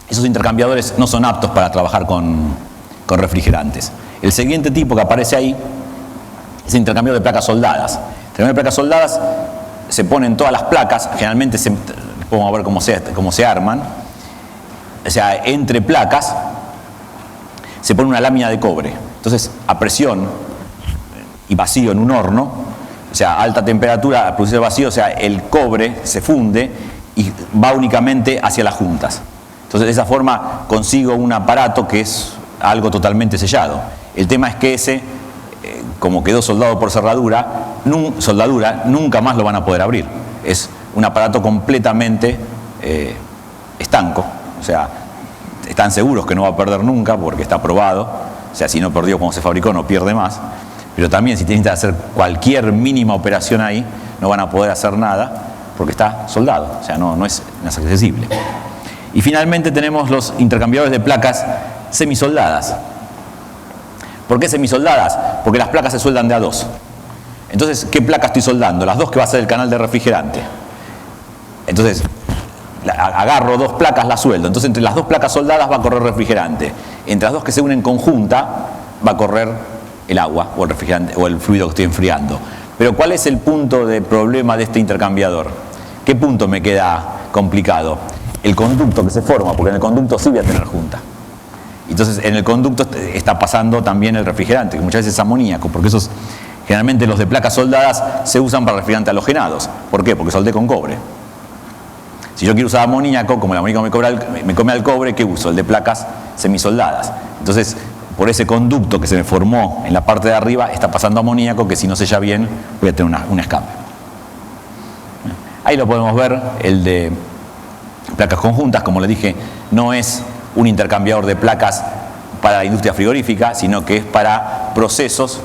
Esos intercambiadores no son aptos para trabajar con refrigerantes. El siguiente tipo que aparece ahí es el intercambiador de placas soldadas. El intercambiador de placas soldadas se ponen todas las placas, generalmente vamos a ver cómo se arman. O sea, entre placas se pone una lámina de cobre. Entonces, a presión y vacío en un horno, o sea, a alta temperatura, al producir el vacío, o sea, el cobre se funde y va únicamente hacia las juntas. Entonces, de esa forma consigo un aparato que es algo totalmente sellado. El tema es que ese, como quedó soldado por soldadura, nunca más lo van a poder abrir. Es un aparato completamente estanco. O sea, están seguros que no va a perder nunca porque está probado. O sea, si no perdió cuando se fabricó, no pierde más. Pero también si tienen que hacer cualquier mínima operación ahí, no van a poder hacer nada porque está soldado. O sea, no es accesible. Y finalmente tenemos los intercambiadores de placas semisoldadas. ¿Por qué semisoldadas? Porque las placas se sueldan de a 2. Entonces, ¿qué placa estoy soldando? Las 2 que va a ser el canal de refrigerante. Entonces, agarro 2 placas, las sueldo. Entonces, entre las 2 placas soldadas va a correr refrigerante. Entre las 2 que se unen conjunta va a correr el agua o el refrigerante o el fluido que estoy enfriando. Pero ¿cuál es el punto de problema de este intercambiador? ¿Qué punto me queda complicado? El conducto que se forma, porque en el conducto sí voy a tener junta. Entonces, en el conducto está pasando también el refrigerante, que muchas veces es amoníaco, porque esos, generalmente los de placas soldadas se usan para refrigerantes halogenados. ¿Por qué? Porque soldé con cobre. Si yo quiero usar amoníaco, como el amoníaco me come al cobre, ¿qué uso? El de placas semisoldadas. Entonces, por ese conducto que se me formó en la parte de arriba, está pasando amoníaco, que si no sella bien, voy a tener un escape. Ahí lo podemos ver, el de placas conjuntas, como les dije, no es un intercambiador de placas para la industria frigorífica, sino que es para procesos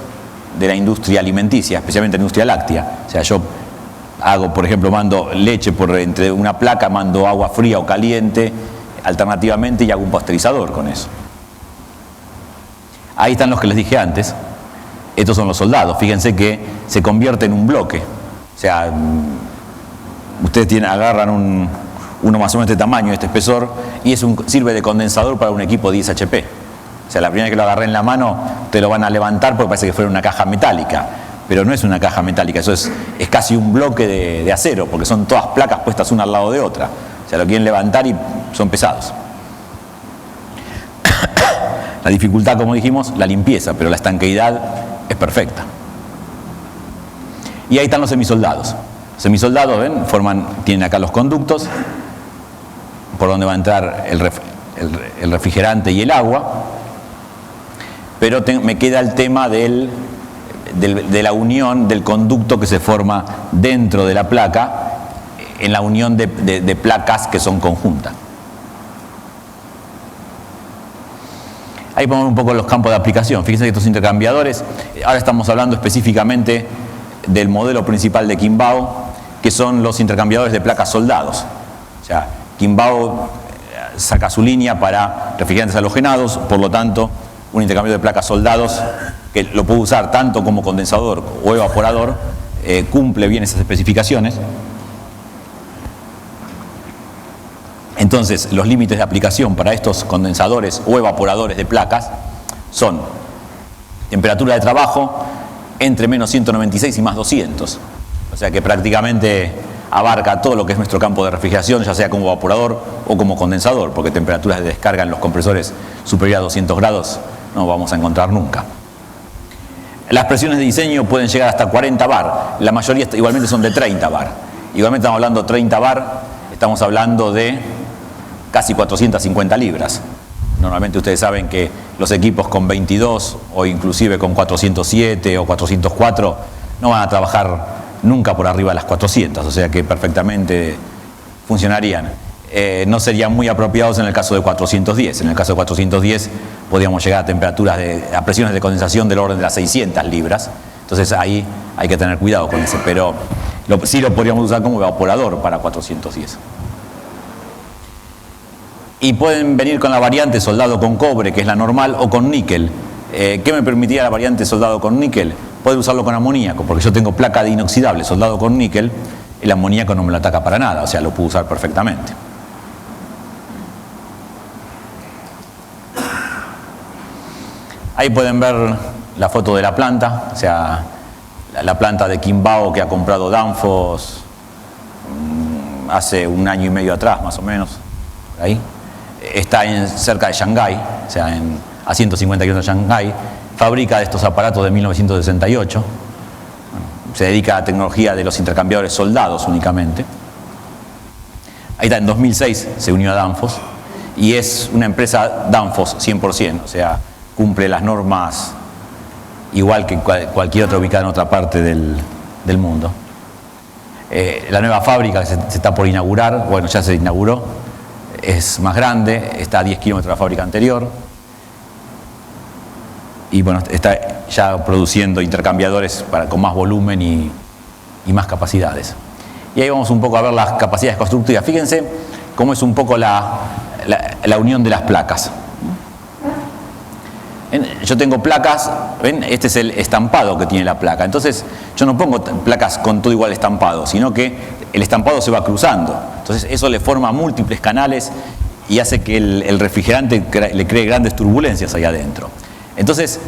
de la industria alimenticia, especialmente la industria láctea. O sea, yo hago, por ejemplo, mando leche por entre una placa, mando agua fría o caliente, alternativamente, y hago un pasteurizador con eso. Ahí están los que les dije antes. Estos son los soldados. Fíjense que se convierte en un bloque. O sea, ustedes agarran uno más o menos de este tamaño, de este espesor, y sirve de condensador para un equipo 10 HP. O sea, la primera vez que lo agarré en la mano, te lo van a levantar porque parece que fuera una caja metálica. Pero no es una caja metálica, eso es casi un bloque de acero, porque son todas placas puestas una al lado de otra. O sea, lo quieren levantar y son pesados. La dificultad, como dijimos, la limpieza, pero la estanqueidad es perfecta. Y ahí están los semisoldados. Los semisoldados, ¿ven? Tienen acá los conductos, por donde va a entrar el refrigerante y el agua, pero me queda el tema de la unión del conducto que se forma dentro de la placa, en la unión de placas que son conjuntas. Ahí ponemos un poco los campos de aplicación. Fíjense que estos intercambiadores, ahora estamos hablando específicamente del modelo principal de Qimbao, que son los intercambiadores de placas soldados. O sea, Qimbao saca su línea para refrigerantes halogenados, por lo tanto, un intercambiador de placas soldados que lo puede usar tanto como condensador o evaporador, cumple bien esas especificaciones. Entonces, los límites de aplicación para estos condensadores o evaporadores de placas son temperatura de trabajo entre menos 196 y más 200. O sea que prácticamente abarca todo lo que es nuestro campo de refrigeración, ya sea como evaporador o como condensador, porque temperaturas de descarga en los compresores superiores a 200 grados no vamos a encontrar nunca. Las presiones de diseño pueden llegar hasta 40 bar, la mayoría igualmente son de 30 bar. Igualmente estamos hablando de 30 bar, estamos hablando de casi 450 libras. Normalmente ustedes saben que los equipos con 22 o inclusive con 407 o 404 no van a trabajar nunca por arriba de las 400, o sea que perfectamente funcionarían. No serían muy apropiados en el caso de 410. En el caso de 410 podríamos llegar a temperaturas a presiones de condensación del orden de las 600 libras. Entonces ahí hay que tener cuidado con ese, pero sí lo podríamos usar como evaporador para 410. Y pueden venir con la variante soldado con cobre, que es la normal, o con níquel. ¿Qué me permitiría la variante soldado con níquel? Puedo usarlo con amoníaco, porque yo tengo placa de inoxidable soldado con níquel, el amoníaco no me lo ataca para nada, o sea, lo puedo usar perfectamente. Ahí pueden ver la foto de la planta, o sea, la planta de Qimbao que ha comprado Danfoss hace 1 año y medio atrás, más o menos, ahí. Está cerca de Shanghái, o sea, a 150 kilómetros de Shanghái. Fabrica estos aparatos de 1968. Se dedica a la tecnología de los intercambiadores soldados únicamente. Ahí está, en 2006 se unió a Danfoss y es una empresa Danfoss 100%, o sea, cumple las normas igual que cualquier otra ubicada en otra parte del mundo. La nueva fábrica que se está por inaugurar, bueno, ya se inauguró, es más grande, está a 10 kilómetros de la fábrica anterior y bueno, está ya produciendo intercambiadores con más volumen y más capacidades. Y ahí vamos un poco a ver las capacidades constructivas. Fíjense cómo es un poco la unión de las placas. Yo tengo placas, ¿ven? Este es el estampado que tiene la placa. Entonces, yo no pongo placas con todo igual estampado, sino que el estampado se va cruzando. Entonces, eso le forma múltiples canales y hace que el refrigerante le cree grandes turbulencias ahí adentro. Entonces,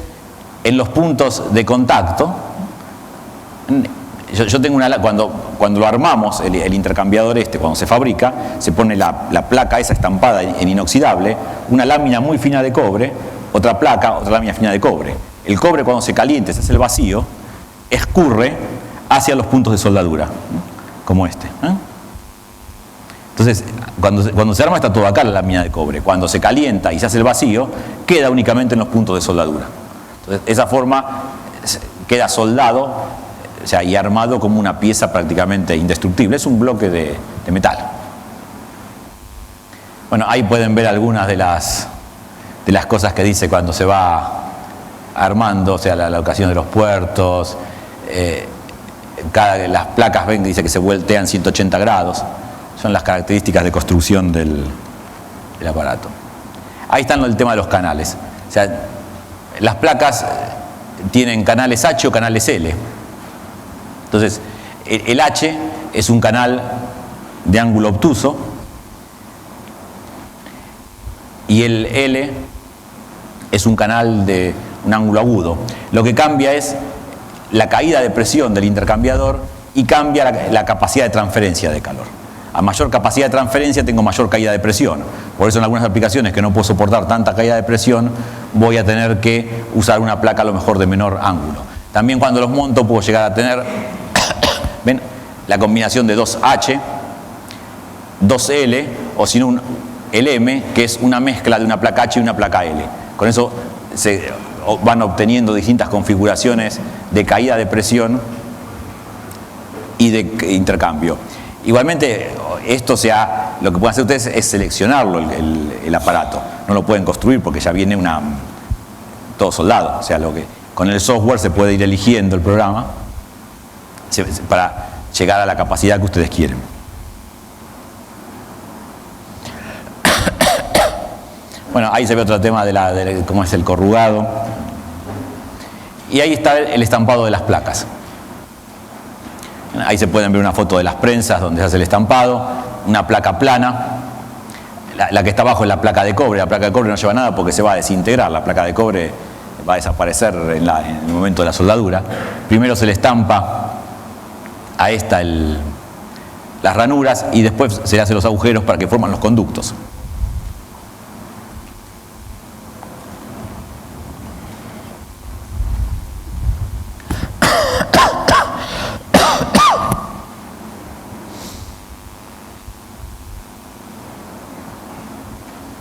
en los puntos de contacto, yo tengo cuando lo armamos, el intercambiador cuando se fabrica, se pone la placa esa estampada en inoxidable, una lámina muy fina de cobre, otra placa, otra lámina fina de cobre. El cobre, cuando se caliente, se hace el vacío, escurre hacia los puntos de soldadura, como este. Entonces, cuando se arma está todo acá la lámina de cobre. Cuando se calienta y se hace el vacío, queda únicamente en los puntos de soldadura. Entonces, de esa forma queda soldado, o sea, y armado como una pieza prácticamente indestructible. Es un bloque de metal. Bueno, ahí pueden ver algunas de las cosas que dice cuando se va armando, o sea, la locación de los puertos, las placas, ven, dice que se voltean 180 grados, son las características de construcción del aparato. Ahí están el tema de los canales, o sea, las placas tienen canales H o canales L. Entonces, el H es un canal de ángulo obtuso y el L es un canal de un ángulo agudo. Lo que cambia es la caída de presión del intercambiador y cambia la capacidad de transferencia de calor. A mayor capacidad de transferencia tengo mayor caída de presión. Por eso en algunas aplicaciones que no puedo soportar tanta caída de presión voy a tener que usar una placa a lo mejor de menor ángulo. También cuando los monto puedo llegar a tener ¿ven? La combinación de 2H, 2L o si no el M, que es una mezcla de una placa H y una placa L. Con eso se van obteniendo distintas configuraciones de caída de presión y de intercambio. Igualmente, lo que pueden hacer ustedes es seleccionarlo, el aparato. No lo pueden construir porque ya viene todo soldado. O sea, con el software se puede ir eligiendo el programa para llegar a la capacidad que ustedes quieren. Bueno, ahí se ve otro tema de cómo es el corrugado. Y ahí está el estampado de las placas. Ahí se pueden ver una foto de las prensas donde se hace el estampado, una placa plana. La que está abajo es la placa de cobre. La placa de cobre no lleva nada porque se va a desintegrar. La placa de cobre va a desaparecer en el momento de la soldadura. Primero se le estampa a esta las ranuras y después se le hace los agujeros para que forman los conductos.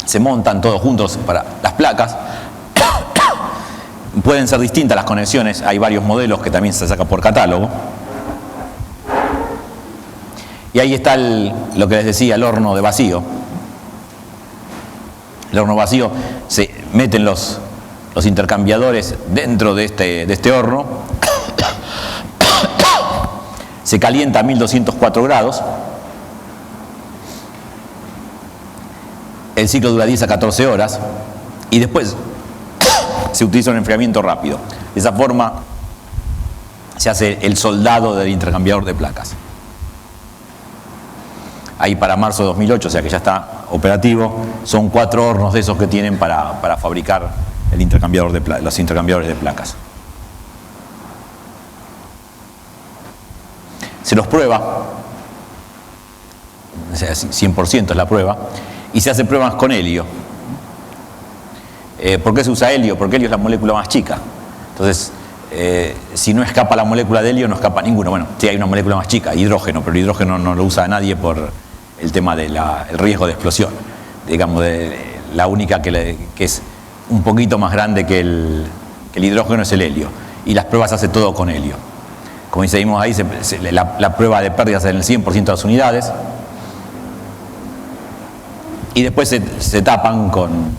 Se montan todos juntos para las placas. Pueden ser distintas las conexiones, hay varios modelos que también se sacan por catálogo. Y ahí está lo que les decía, el horno de vacío. El horno vacío, se meten los intercambiadores dentro de este horno. Se calienta a 1204 grados. El ciclo dura 10 a 14 horas y después se utiliza un enfriamiento rápido. De esa forma se hace el soldado del intercambiador de placas. Ahí para marzo de 2008, o sea que ya está operativo, son 4 hornos de esos que tienen para fabricar los intercambiadores de placas. Se los prueba, o sea, 100% es la prueba, y se hace pruebas con helio. ¿Por qué se usa helio? Porque helio es la molécula más chica. Entonces, si no escapa la molécula de helio, no escapa ninguno. Bueno, sí hay una molécula más chica, hidrógeno, pero el hidrógeno no lo usa nadie por el tema del riesgo de explosión. Digamos, la única que es un poquito más grande que el hidrógeno es el helio. Y las pruebas se hace todo con helio. Como vimos ahí, la prueba de pérdidas en el 100% de las unidades. Y después se tapan con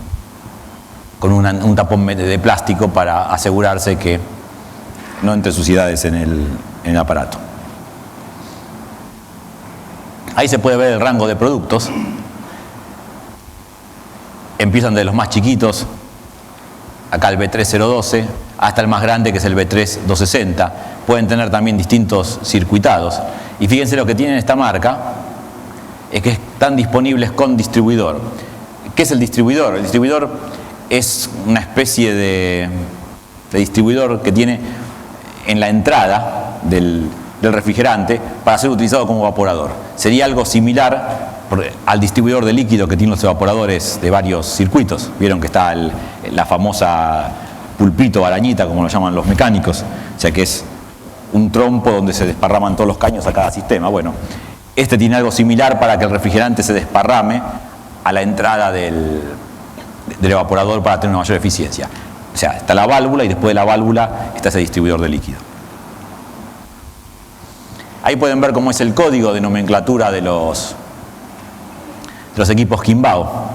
un tapón de plástico para asegurarse que no entre suciedades en el aparato. Ahí se puede ver el rango de productos. Empiezan de los más chiquitos, acá el B3012, hasta el más grande que es el B3260. Pueden tener también distintos circuitados. Y fíjense lo que tiene esta marca, es que están disponibles con distribuidor. ¿Qué es el distribuidor? El distribuidor es una especie de distribuidor que tiene en la entrada del refrigerante para ser utilizado como evaporador. Sería algo similar al distribuidor de líquido que tienen los evaporadores de varios circuitos. Vieron que está la famosa pulpito arañita, como lo llaman los mecánicos, o sea que es un trompo donde se desparraman todos los caños a cada sistema. Bueno, este tiene algo similar para que el refrigerante se desparrame a la entrada del evaporador para tener una mayor eficiencia. O sea, está la válvula y después de la válvula está ese distribuidor de líquido. Ahí pueden ver cómo es el código de nomenclatura de los equipos Kimbao.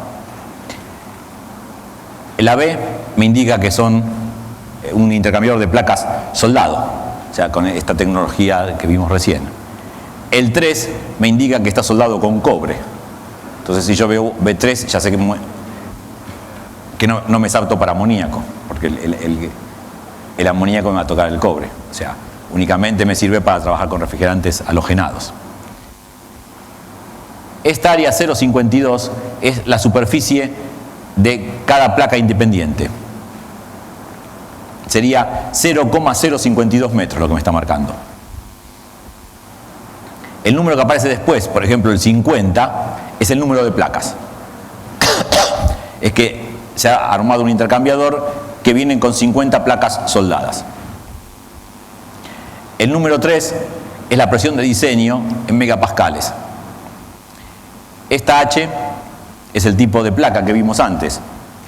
El AB me indica que son un intercambiador de placas soldado, o sea, con esta tecnología que vimos recién. El 3 me indica que está soldado con cobre. Entonces, si yo veo B3, ya sé que no me es apto para amoníaco, porque el amoníaco me va a tocar el cobre. O sea, únicamente me sirve para trabajar con refrigerantes halogenados. Esta área 052 es la superficie de cada placa independiente. Sería 0,052 metros lo que me está marcando. El número que aparece después, por ejemplo el 50, es el número de placas. Es que se ha armado un intercambiador que viene con 50 placas soldadas. El número 3 es la presión de diseño en megapascales. Esta H es el tipo de placa que vimos antes,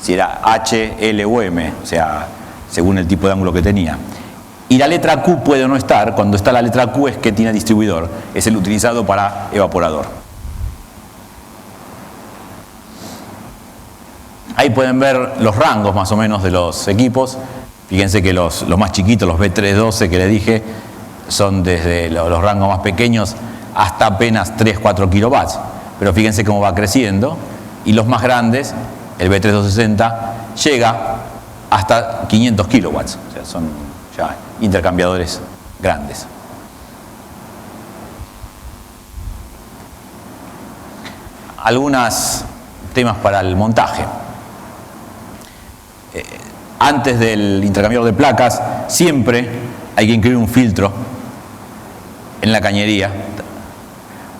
si era H, L o M, o sea, según el tipo de ángulo que tenía. Y la letra Q puede o no estar. Cuando está la letra Q es que tiene distribuidor, es el utilizado para evaporador. Ahí pueden ver los rangos más o menos de los equipos. Fíjense que los más chiquitos, los B312 que les dije, son desde los rangos más pequeños hasta apenas 3-4 kilowatts. Pero fíjense cómo va creciendo. Y los más grandes, el B3260, llega hasta 500 kilowatts. O sea, son ya intercambiadores grandes. Algunos temas para el montaje. Antes del intercambiador de placas, siempre hay que incluir un filtro en la cañería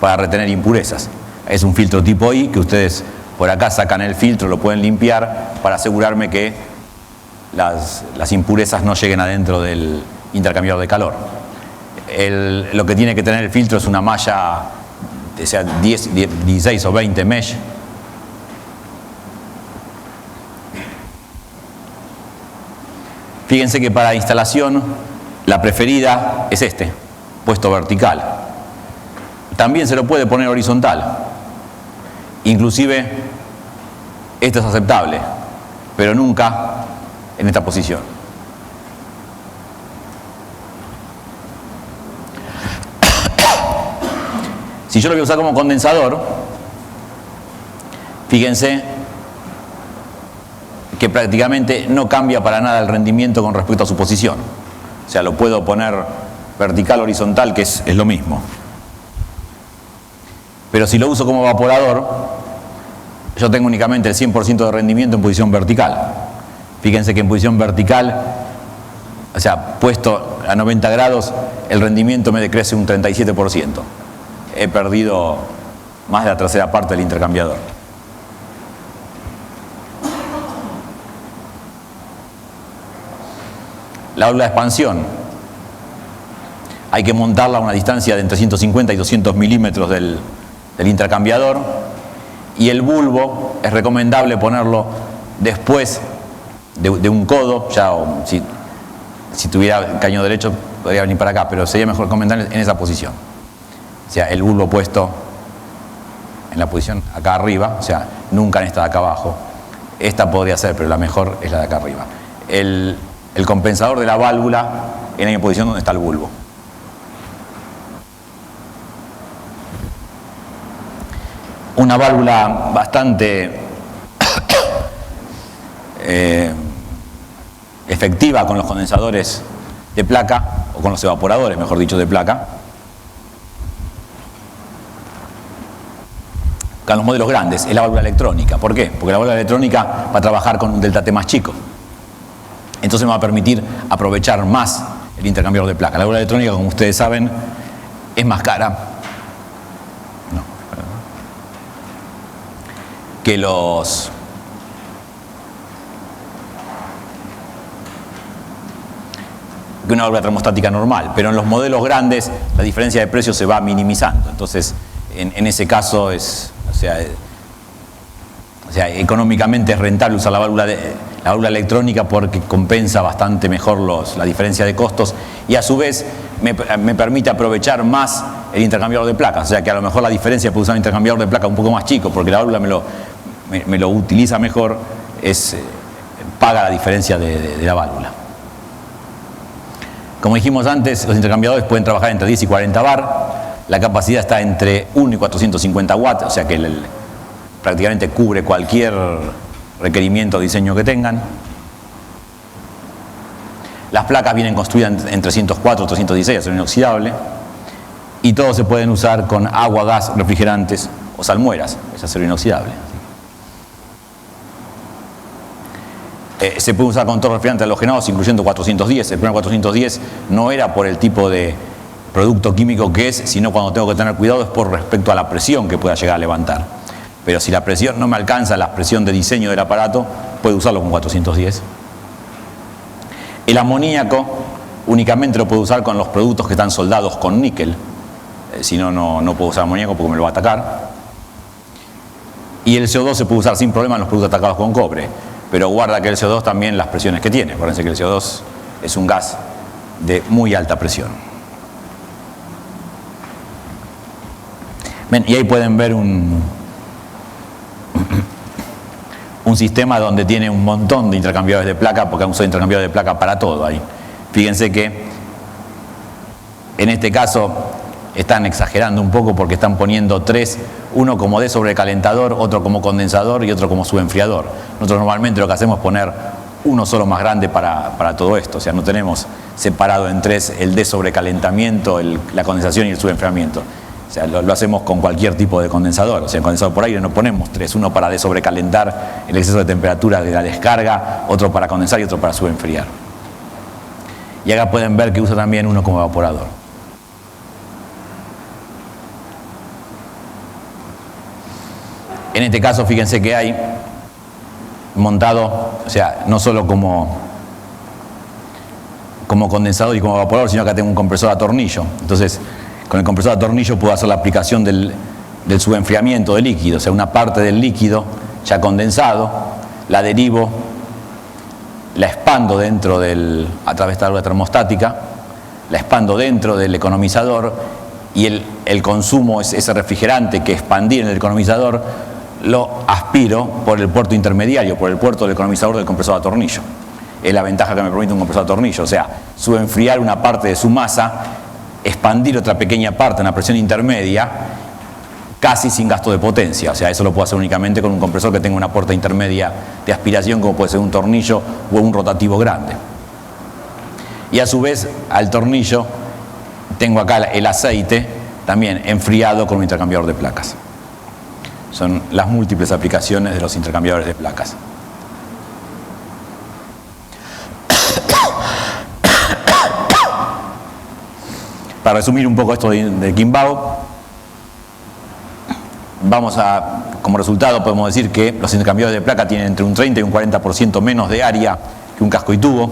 para retener impurezas. Es un filtro tipo I que ustedes por acá sacan el filtro, lo pueden limpiar para asegurarme que las impurezas no lleguen adentro del intercambiador de calor. Lo que tiene que tener el filtro es una malla, o sea, 16 o 20 mesh. Fíjense que para instalación la preferida es puesto vertical. También se lo puede poner horizontal. Inclusive esto es aceptable, pero nunca en esta posición. Si yo lo voy a usar como condensador, fíjense que prácticamente no cambia para nada el rendimiento con respecto a su posición. O sea, lo puedo poner vertical, horizontal, que es lo mismo. Pero si lo uso como evaporador, yo tengo únicamente el 100% de rendimiento en posición vertical. Fíjense que en posición vertical, o sea, puesto a 90 grados, el rendimiento me decrece un 37%. He perdido más de la tercera parte del intercambiador. La válvula de expansión, hay que montarla a una distancia de entre 150 y 200 milímetros del intercambiador, y el bulbo es recomendable ponerlo después de un codo. Ya, si tuviera caño derecho podría venir para acá, pero sería mejor recomendable en esa posición. O sea, el bulbo puesto en la posición acá arriba, o sea, nunca en esta de acá abajo. Esta podría ser, pero la mejor es la de acá arriba. El compensador de la válvula en la misma posición donde está el bulbo. Una válvula bastante efectiva con los condensadores de placa, o con los evaporadores, mejor dicho, de placa, con los modelos grandes, es la válvula electrónica. ¿Por qué? Porque la válvula electrónica va a trabajar con un delta T más chico. Entonces me va a permitir aprovechar más el intercambiador de placa. La válvula electrónica, como ustedes saben, es más cara que una válvula termostática normal, pero en los modelos grandes la diferencia de precio se va minimizando. Entonces, en ese caso o sea, económicamente es rentable usar la válvula electrónica porque compensa bastante mejor la diferencia de costos, y a su vez me permite aprovechar más el intercambiador de placas. O sea que a lo mejor la diferencia por usar un intercambiador de placa un poco más chico, porque la válvula me lo utiliza mejor, paga la diferencia de la válvula. Como dijimos antes, los intercambiadores pueden trabajar entre 10 y 40 bar. La capacidad está entre 1 y 450 watts, o sea que prácticamente cubre cualquier requerimiento o diseño que tengan. Las placas vienen construidas en 304 o 316, acero inoxidable, y todos se pueden usar con agua, gas, refrigerantes o salmueras, es acero inoxidable. Se puede usar con todos los refrigerantes halogenados, incluyendo 410. El primer 410 no era por el tipo de producto químico que es, sino cuando tengo que tener cuidado es por respecto a la presión que pueda llegar a levantar. Pero si la presión no me alcanza la presión de diseño del aparato, puedo usarlo con 410. El amoníaco únicamente lo puedo usar con los productos que están soldados con níquel. Si no, no puedo usar amoníaco porque me lo va a atacar. Y el CO2 se puede usar sin problema en los productos atacados con cobre. Pero guarda que el CO2 también las presiones que tiene. Acuérdense que el CO2 es un gas de muy alta presión. Ven, y ahí pueden ver un sistema donde tiene un montón de intercambiadores de placa, porque han usado intercambiadores de placa para todo ahí. Fíjense que en este caso están exagerando un poco porque están poniendo tres, uno como de sobrecalentador, otro como condensador y otro como subenfriador. Nosotros normalmente lo que hacemos es poner uno solo más grande para todo esto, o sea, no tenemos separado en tres el de sobrecalentamiento, la condensación y el subenfriamiento. O sea, lo hacemos con cualquier tipo de condensador. O sea, en condensador por aire no ponemos tres, uno para desobrecalentar el exceso de temperatura de la descarga, otro para condensar y otro para subenfriar. Y acá pueden ver que usa también uno como evaporador. En este caso, fíjense que hay montado, o sea, no solo como condensador y como evaporador, sino que acá tengo un compresor a tornillo. Entonces, con el compresor a tornillo puedo hacer la aplicación del subenfriamiento del líquido, o sea, una parte del líquido ya condensado, la derivo, la expando dentro a través de esta válvula termostática, la expando dentro del economizador y el consumo, ese refrigerante que expandí en el economizador, lo aspiro por el puerto intermediario, por el puerto del economizador del compresor a tornillo. Es la ventaja que me permite un compresor a tornillo, o sea, subenfriar una parte de su masa, expandir otra pequeña parte en una presión intermedia, casi sin gasto de potencia. O sea, eso lo puedo hacer únicamente con un compresor que tenga una puerta intermedia de aspiración, como puede ser un tornillo o un rotativo grande. Y a su vez, al tornillo, tengo acá el aceite también enfriado con un intercambiador de placas. Son las múltiples aplicaciones de los intercambiadores de placas. Para resumir un poco esto de Quimbao, como resultado podemos decir que los intercambiadores de placa tienen entre un 30 y un 40% menos de área que un casco y tubo.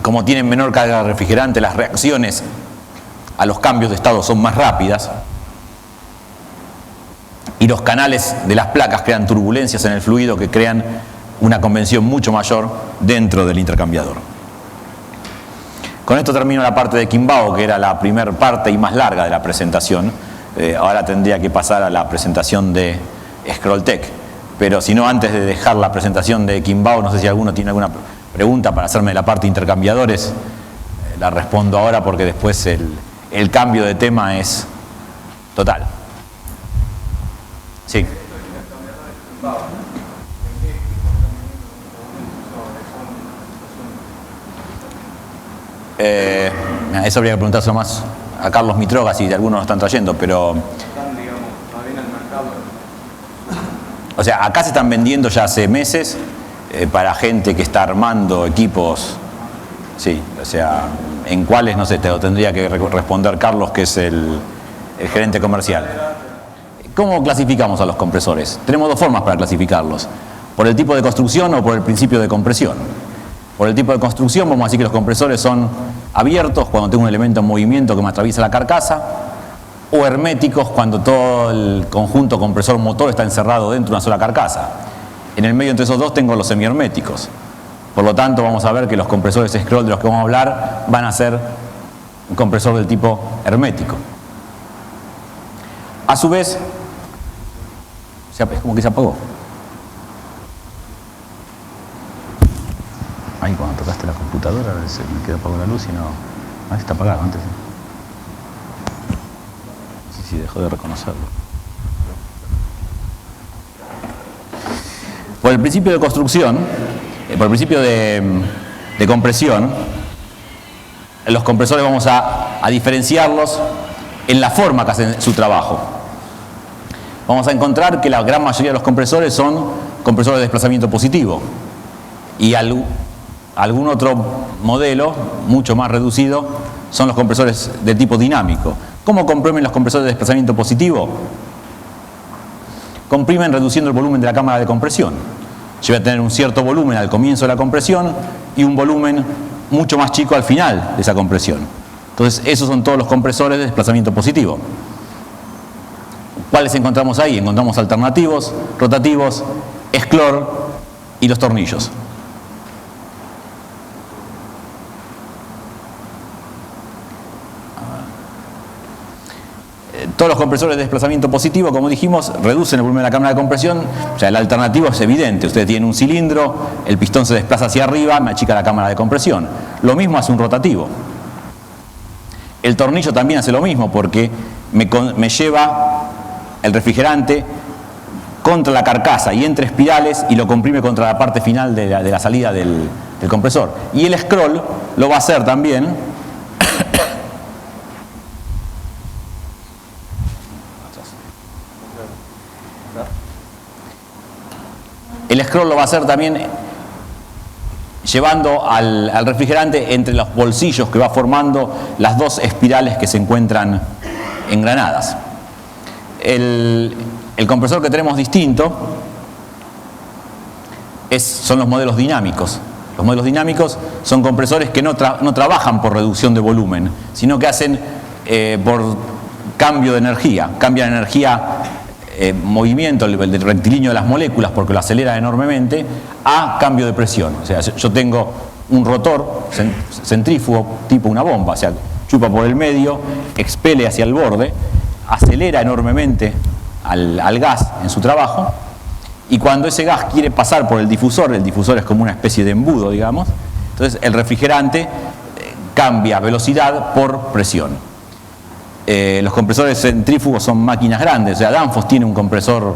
Como tienen menor carga refrigerante, las reacciones a los cambios de estado son más rápidas. Y los canales de las placas crean turbulencias en el fluido que crean una convección mucho mayor dentro del intercambiador. Con esto termino la parte de Quimbao, que era la primera parte y más larga de la presentación. Ahora tendría que pasar a la presentación de Scrolltech. Pero si no, antes de dejar la presentación de Quimbao, no sé si alguno tiene alguna pregunta para hacerme de la parte de intercambiadores. La respondo ahora porque después el cambio de tema es total. Sí. Eso habría que preguntárselo más a Carlos Mitroga, si algunos lo están trayendo, pero... O sea, acá se están vendiendo ya hace meses para gente que está armando equipos, sí, o sea, en cuáles, no sé, te lo tendría que responder Carlos, que es el gerente comercial. ¿Cómo clasificamos a los compresores? Tenemos dos formas para clasificarlos: por el tipo de construcción o por el principio de compresión. Por el tipo de construcción vamos a decir que los compresores son abiertos cuando tengo un elemento en movimiento que me atraviesa la carcasa, o herméticos cuando todo el conjunto compresor-motor está encerrado dentro de una sola carcasa. En el medio entre esos dos tengo los semiherméticos. Por lo tanto, vamos a ver que los compresores scroll de los que vamos a hablar van a ser un compresor del tipo hermético. A su vez, es como que se apagó. Ahí cuando tocaste la computadora se me quedó apagada la luz y no... Ahí está apagado antes. No sé si dejó de reconocerlo. Por el principio de construcción, por el principio de compresión, los compresores vamos a diferenciarlos en la forma que hacen su trabajo. Vamos a encontrar que la gran mayoría de los compresores son compresores de desplazamiento positivo y algún otro modelo mucho más reducido son los compresores de tipo dinámico. ¿Cómo comprimen los compresores de desplazamiento positivo? Comprimen reduciendo el volumen de la cámara de compresión. Yo voy a tener un cierto volumen al comienzo de la compresión y un volumen mucho más chico al final de esa compresión. Entonces, esos son todos los compresores de desplazamiento positivo. ¿Cuáles encontramos ahí? Encontramos alternativos, rotativos, scroll y los tornillos. Todos los compresores de desplazamiento positivo, como dijimos, reducen el volumen de la cámara de compresión. O sea, el alternativo es evidente. Usted tiene un cilindro, el pistón se desplaza hacia arriba, me achica la cámara de compresión. Lo mismo hace un rotativo. El tornillo también hace lo mismo porque me lleva el refrigerante contra la carcasa y entre espirales y lo comprime contra la parte final de la salida del compresor. Y el scroll lo va a hacer también. El scroll lo va a hacer también llevando al refrigerante entre los bolsillos que va formando las dos espirales que se encuentran engranadas. El compresor que tenemos distinto son los modelos dinámicos. Los modelos dinámicos son compresores que no trabajan por reducción de volumen, sino que hacen por cambio de energía, cambian energía, movimiento, el rectilíneo de las moléculas porque lo acelera enormemente, a cambio de presión. O sea, yo tengo un rotor centrífugo tipo una bomba, o sea, chupa por el medio, expele hacia el borde, acelera enormemente al gas en su trabajo, y cuando ese gas quiere pasar por el difusor es como una especie de embudo, digamos, entonces el refrigerante cambia velocidad por presión. Los compresores centrífugos son máquinas grandes, o sea, Danfoss tiene un compresor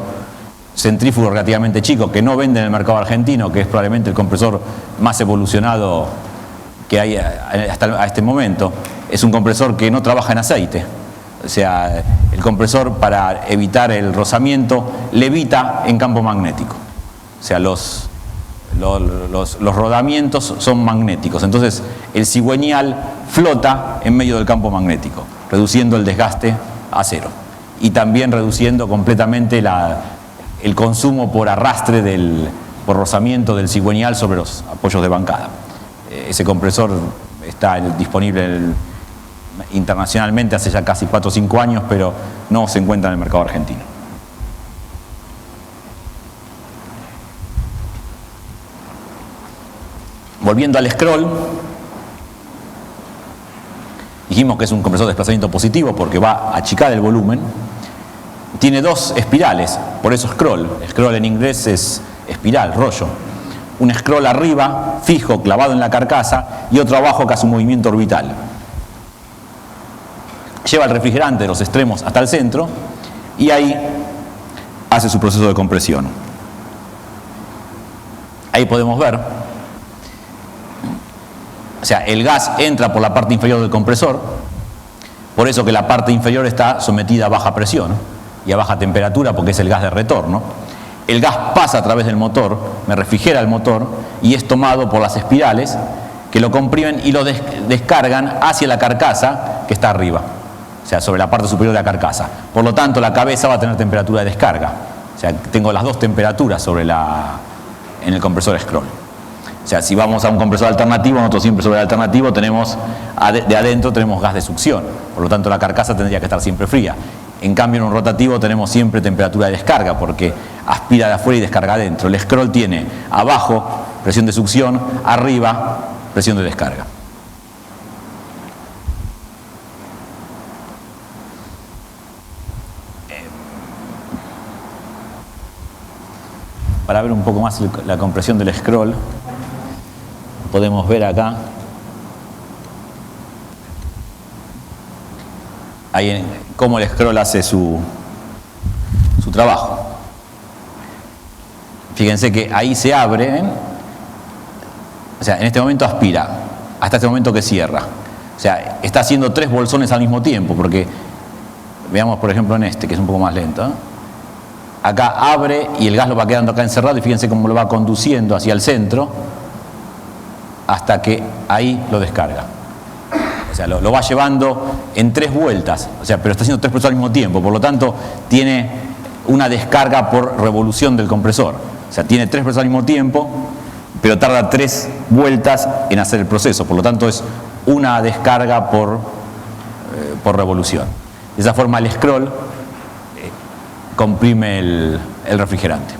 centrífugo relativamente chico que no vende en el mercado argentino, que es probablemente el compresor más evolucionado que hay hasta este momento. Es un compresor que no trabaja en aceite, o sea, el compresor, para evitar el rozamiento, levita en campo magnético, o sea, los rodamientos son magnéticos, entonces el cigüeñal flota en medio del campo magnético, reduciendo el desgaste a cero y también reduciendo completamente el consumo por arrastre por rozamiento del cigüeñal sobre los apoyos de bancada. Ese compresor está disponible internacionalmente hace ya casi 4 o 5 años, pero no se encuentra en el mercado argentino. Volviendo al scroll, dijimos que es un compresor de desplazamiento positivo porque va a achicar el volumen. Tiene 2 espirales, por eso scroll. Scroll en inglés es espiral, rollo. Un scroll arriba, fijo, clavado en la carcasa, y otro abajo que hace un movimiento orbital. Lleva el refrigerante de los extremos hasta el centro y ahí hace su proceso de compresión. Ahí podemos ver, o sea, el gas entra por la parte inferior del compresor, por eso que la parte inferior está sometida a baja presión y a baja temperatura porque es el gas de retorno. El gas pasa a través del motor, me refrigera el motor y es tomado por las espirales que lo comprimen y lo descargan hacia la carcasa que está arriba, o sea, sobre la parte superior de la carcasa. Por lo tanto, la cabeza va a tener temperatura de descarga. O sea, tengo las 2 temperaturas en el compresor scroll. O sea, si vamos a un compresor alternativo, nosotros siempre sobre el alternativo tenemos, de adentro tenemos gas de succión. Por lo tanto, la carcasa tendría que estar siempre fría. En cambio, en un rotativo tenemos siempre temperatura de descarga porque aspira de afuera y descarga adentro. El scroll tiene abajo presión de succión, arriba presión de descarga. Para ver un poco más la compresión del scroll, podemos ver acá, ahí cómo el scroll hace su trabajo. Fíjense que ahí se abre, o sea, en este momento aspira, hasta este momento que cierra. O sea, está haciendo 3 bolsones al mismo tiempo, porque veamos por ejemplo en este, que es un poco más lento, ¿eh? Acá abre y el gas lo va quedando acá encerrado y fíjense cómo lo va conduciendo hacia el centro hasta que ahí lo descarga. O sea, lo va llevando en 3 vueltas, o sea, pero está haciendo 3 procesos al mismo tiempo, por lo tanto tiene una descarga por revolución del compresor. O sea, tiene 3 procesos al mismo tiempo, pero tarda 3 vueltas en hacer el proceso, por lo tanto es una descarga por revolución. De esa forma el scroll comprime el refrigerante.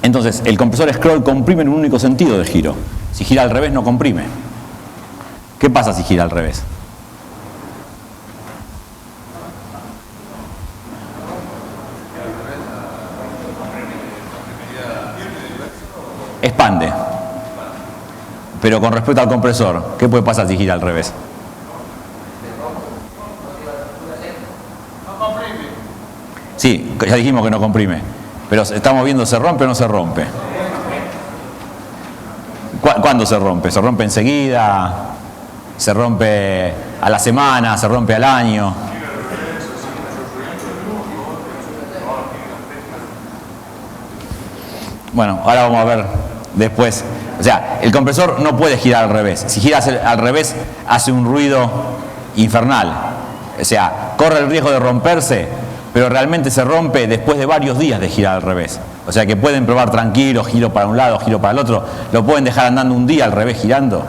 Entonces, el compresor scroll comprime en un único sentido de giro. Si gira al revés, no comprime. ¿Qué pasa si gira al revés? Expande. Pero con respecto al compresor, ¿qué puede pasar si gira al revés? Sí, ya dijimos que no comprime. Pero estamos viendo, ¿se rompe o no se rompe? ¿Cuándo se rompe? ¿Se rompe enseguida? ¿Se rompe a la semana? ¿Se rompe al año? Bueno, ahora vamos a ver después. O sea, el compresor no puede girar al revés. Si gira al revés, hace un ruido infernal. O sea, corre el riesgo de romperse, pero realmente se rompe después de varios días de girar al revés. O sea que pueden probar tranquilos, giro para un lado, giro para el otro. Lo pueden dejar andando un día al revés girando,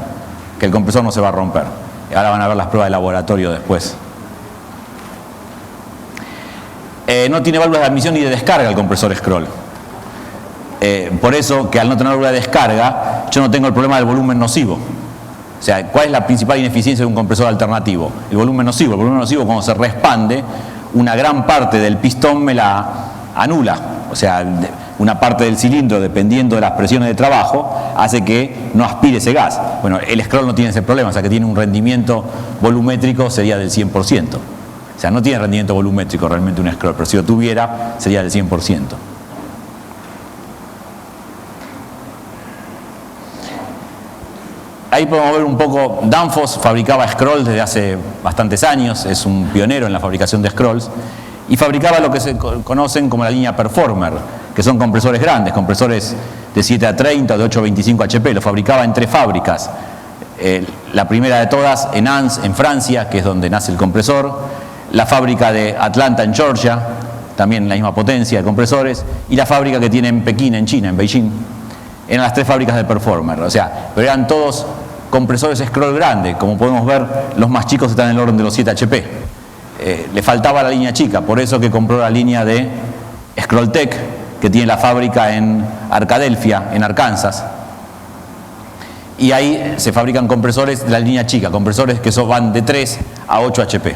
que el compresor no se va a romper. Y ahora van a ver las pruebas de laboratorio después. No tiene válvulas de admisión ni de descarga el compresor scroll. Por eso que al no tener válvula de descarga, yo no tengo el problema del volumen nocivo. O sea, ¿cuál es la principal ineficiencia de un compresor alternativo? El volumen nocivo. El volumen nocivo, cuando se reexpande, una gran parte del pistón me la anula. O sea, una parte del cilindro, dependiendo de las presiones de trabajo, hace que no aspire ese gas. Bueno, el scroll no tiene ese problema, o sea que tiene un rendimiento volumétrico, sería del 100%. O sea, no tiene rendimiento volumétrico realmente un scroll, pero si lo tuviera, sería del 100%. Ahí podemos ver un poco, Danfoss fabricaba scrolls desde hace bastantes años, es un pionero en la fabricación de scrolls, y fabricaba lo que se conocen como la línea Performer, que son compresores grandes, compresores de 7 a 30 o de 8 a 25 HP, lo fabricaba en 3 fábricas. La primera de todas en Ans, en Francia, que es donde nace el compresor, la fábrica de Atlanta en Georgia, también la misma potencia de compresores, y la fábrica que tiene en Pekín, en China, en Beijing. Eran las 3 fábricas de Performer, o sea, pero eran todos compresores scroll grandes. Como podemos ver, los más chicos están en el orden de los 7 HP. Le faltaba la línea chica, por eso que compró la línea de Scrolltech, que tiene la fábrica en Arkadelphia, en Arkansas. Y ahí se fabrican compresores de la línea chica, compresores que van de 3 a 8 HP.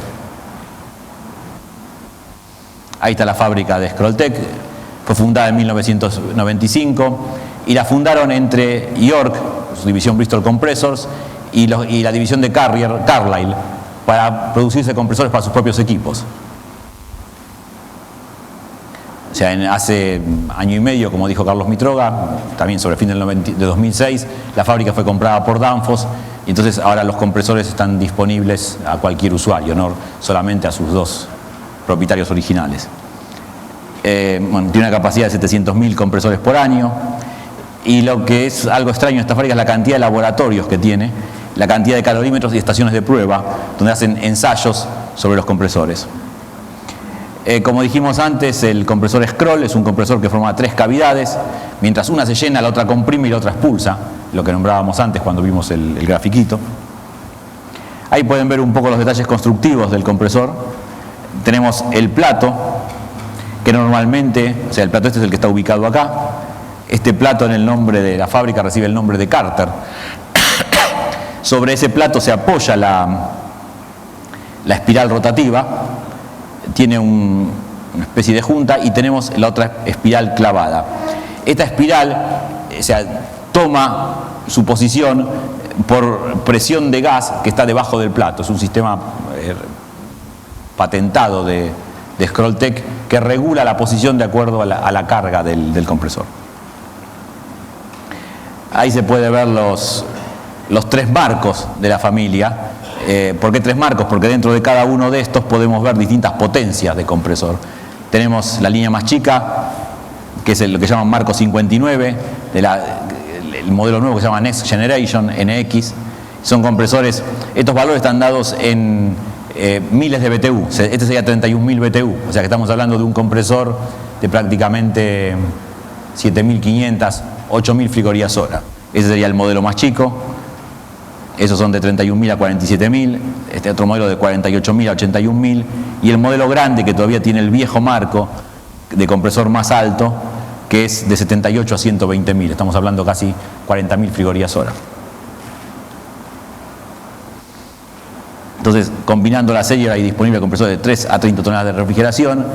Ahí está la fábrica de Scrolltech, fue fundada en 1995 y la fundaron entre York, su división Bristol Compressors, y la división de Carlyle, para producirse compresores para sus propios equipos. O sea, hace año y medio, como dijo Carlos Mitroga, también sobre el fin de 2006, la fábrica fue comprada por Danfoss y entonces ahora los compresores están disponibles a cualquier usuario, no solamente a sus 2 propietarios originales. Bueno, tiene una capacidad de 700.000 compresores por año y lo que es algo extraño en esta fábrica es la cantidad de laboratorios que tiene, la cantidad de calorímetros y estaciones de prueba donde hacen ensayos sobre los compresores. Como dijimos antes, el compresor scroll es un compresor que forma 3 cavidades, mientras una se llena, la otra comprime y la otra expulsa, lo que nombrábamos antes cuando vimos el grafiquito. Ahí pueden ver un poco los detalles constructivos del compresor. Tenemos el plato, que normalmente, o sea, el plato este es el que está ubicado acá. Este plato en el nombre de la fábrica recibe el nombre de Carter. Sobre ese plato se apoya la espiral rotativa, tiene una especie de junta y tenemos la otra espiral clavada. Esta espiral, o sea, toma su posición por presión de gas que está debajo del plato. Es un sistema patentado de Scrolltech que regula la posición de acuerdo a la carga del compresor. Ahí se puede ver los 3 marcos de la familia. ¿Por qué 3 marcos? Porque dentro de cada uno de estos podemos ver distintas potencias de compresor. Tenemos la línea más chica, que es lo que llaman Marco 59, el modelo nuevo que se llama Next Generation, NX. Son compresores, estos valores están dados en miles de BTU, este sería 31.000 BTU, o sea que estamos hablando de un compresor de prácticamente 7.500, 8.000 frigorías hora. Ese sería el modelo más chico. Esos son de 31.000 a 47.000, este otro modelo de 48.000 a 81.000, y el modelo grande que todavía tiene el viejo marco de compresor más alto, que es de 78 a 120.000, estamos hablando casi 40.000 frigorías hora. Entonces, combinando la serie, hay disponible compresores de 3 a 30 toneladas de refrigeración,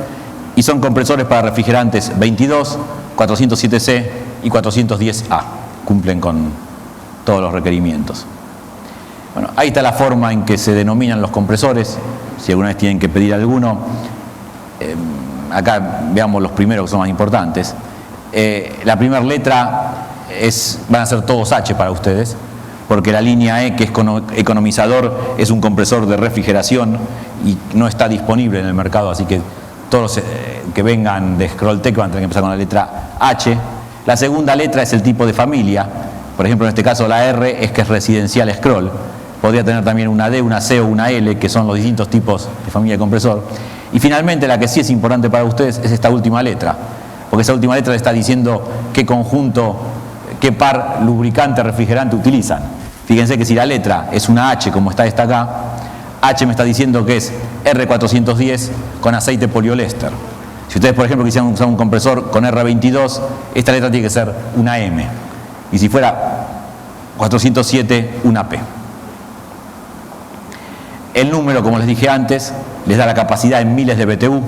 y son compresores para refrigerantes 22, 407C y 410A, cumplen con todos los requerimientos. Bueno, ahí está la forma en que se denominan los compresores, si alguna vez tienen que pedir alguno. Acá veamos los primeros que son más importantes. La primera letra van a ser todos H para ustedes, porque la línea E, que es economizador, es un compresor de refrigeración y no está disponible en el mercado, así que todos los que vengan de Scrolltech van a tener que empezar con la letra H. La segunda letra es el tipo de familia, por ejemplo en este caso la R es que es residencial Scroll, podría tener también una D, una C o una L, que son los distintos tipos de familia de compresor. Y finalmente la que sí es importante para ustedes es esta última letra, porque esa última letra le está diciendo qué conjunto, qué par lubricante refrigerante utilizan. Fíjense que si la letra es una H como está esta acá, H me está diciendo que es R410 con aceite poliolester. Si ustedes por ejemplo quisieran usar un compresor con R22, esta letra tiene que ser una M, y si fuera 407, una P. El número, como les dije antes, les da la capacidad en miles de BTU,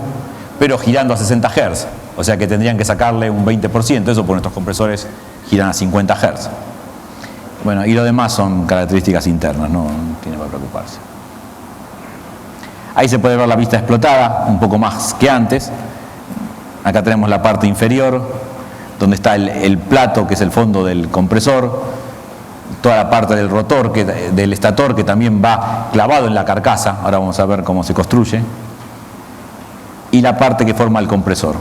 pero girando a 60 Hz, o sea que tendrían que sacarle un 20%, eso porque nuestros compresores giran a 50 Hz. Bueno, y lo demás son características internas, no tiene para preocuparse. Ahí se puede ver la vista explotada, un poco más que antes. Acá tenemos la parte inferior, donde está el plato, que es el fondo del compresor, toda la parte del rotor, del estator, que también va clavado en la carcasa, ahora vamos a ver cómo se construye, y la parte que forma el compresor.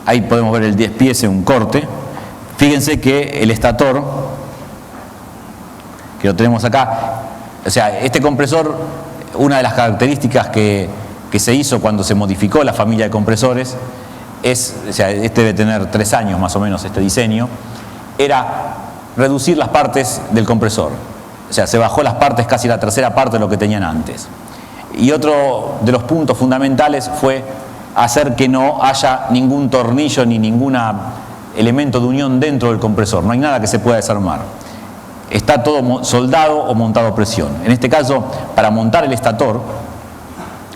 Ahí podemos ver el despiece, un corte. Fíjense que el estator, que lo tenemos acá, o sea, este compresor, una de las características que se hizo cuando se modificó la familia de compresores, o sea, este debe tener 3 años más o menos este diseño, era reducir las partes del compresor. O sea, se bajó las partes casi la tercera parte de lo que tenían antes. Y otro de los puntos fundamentales fue hacer que no haya ningún tornillo ni ningún elemento de unión dentro del compresor. No hay nada que se pueda desarmar. Está todo soldado o montado a presión. En este caso, para montar el estator,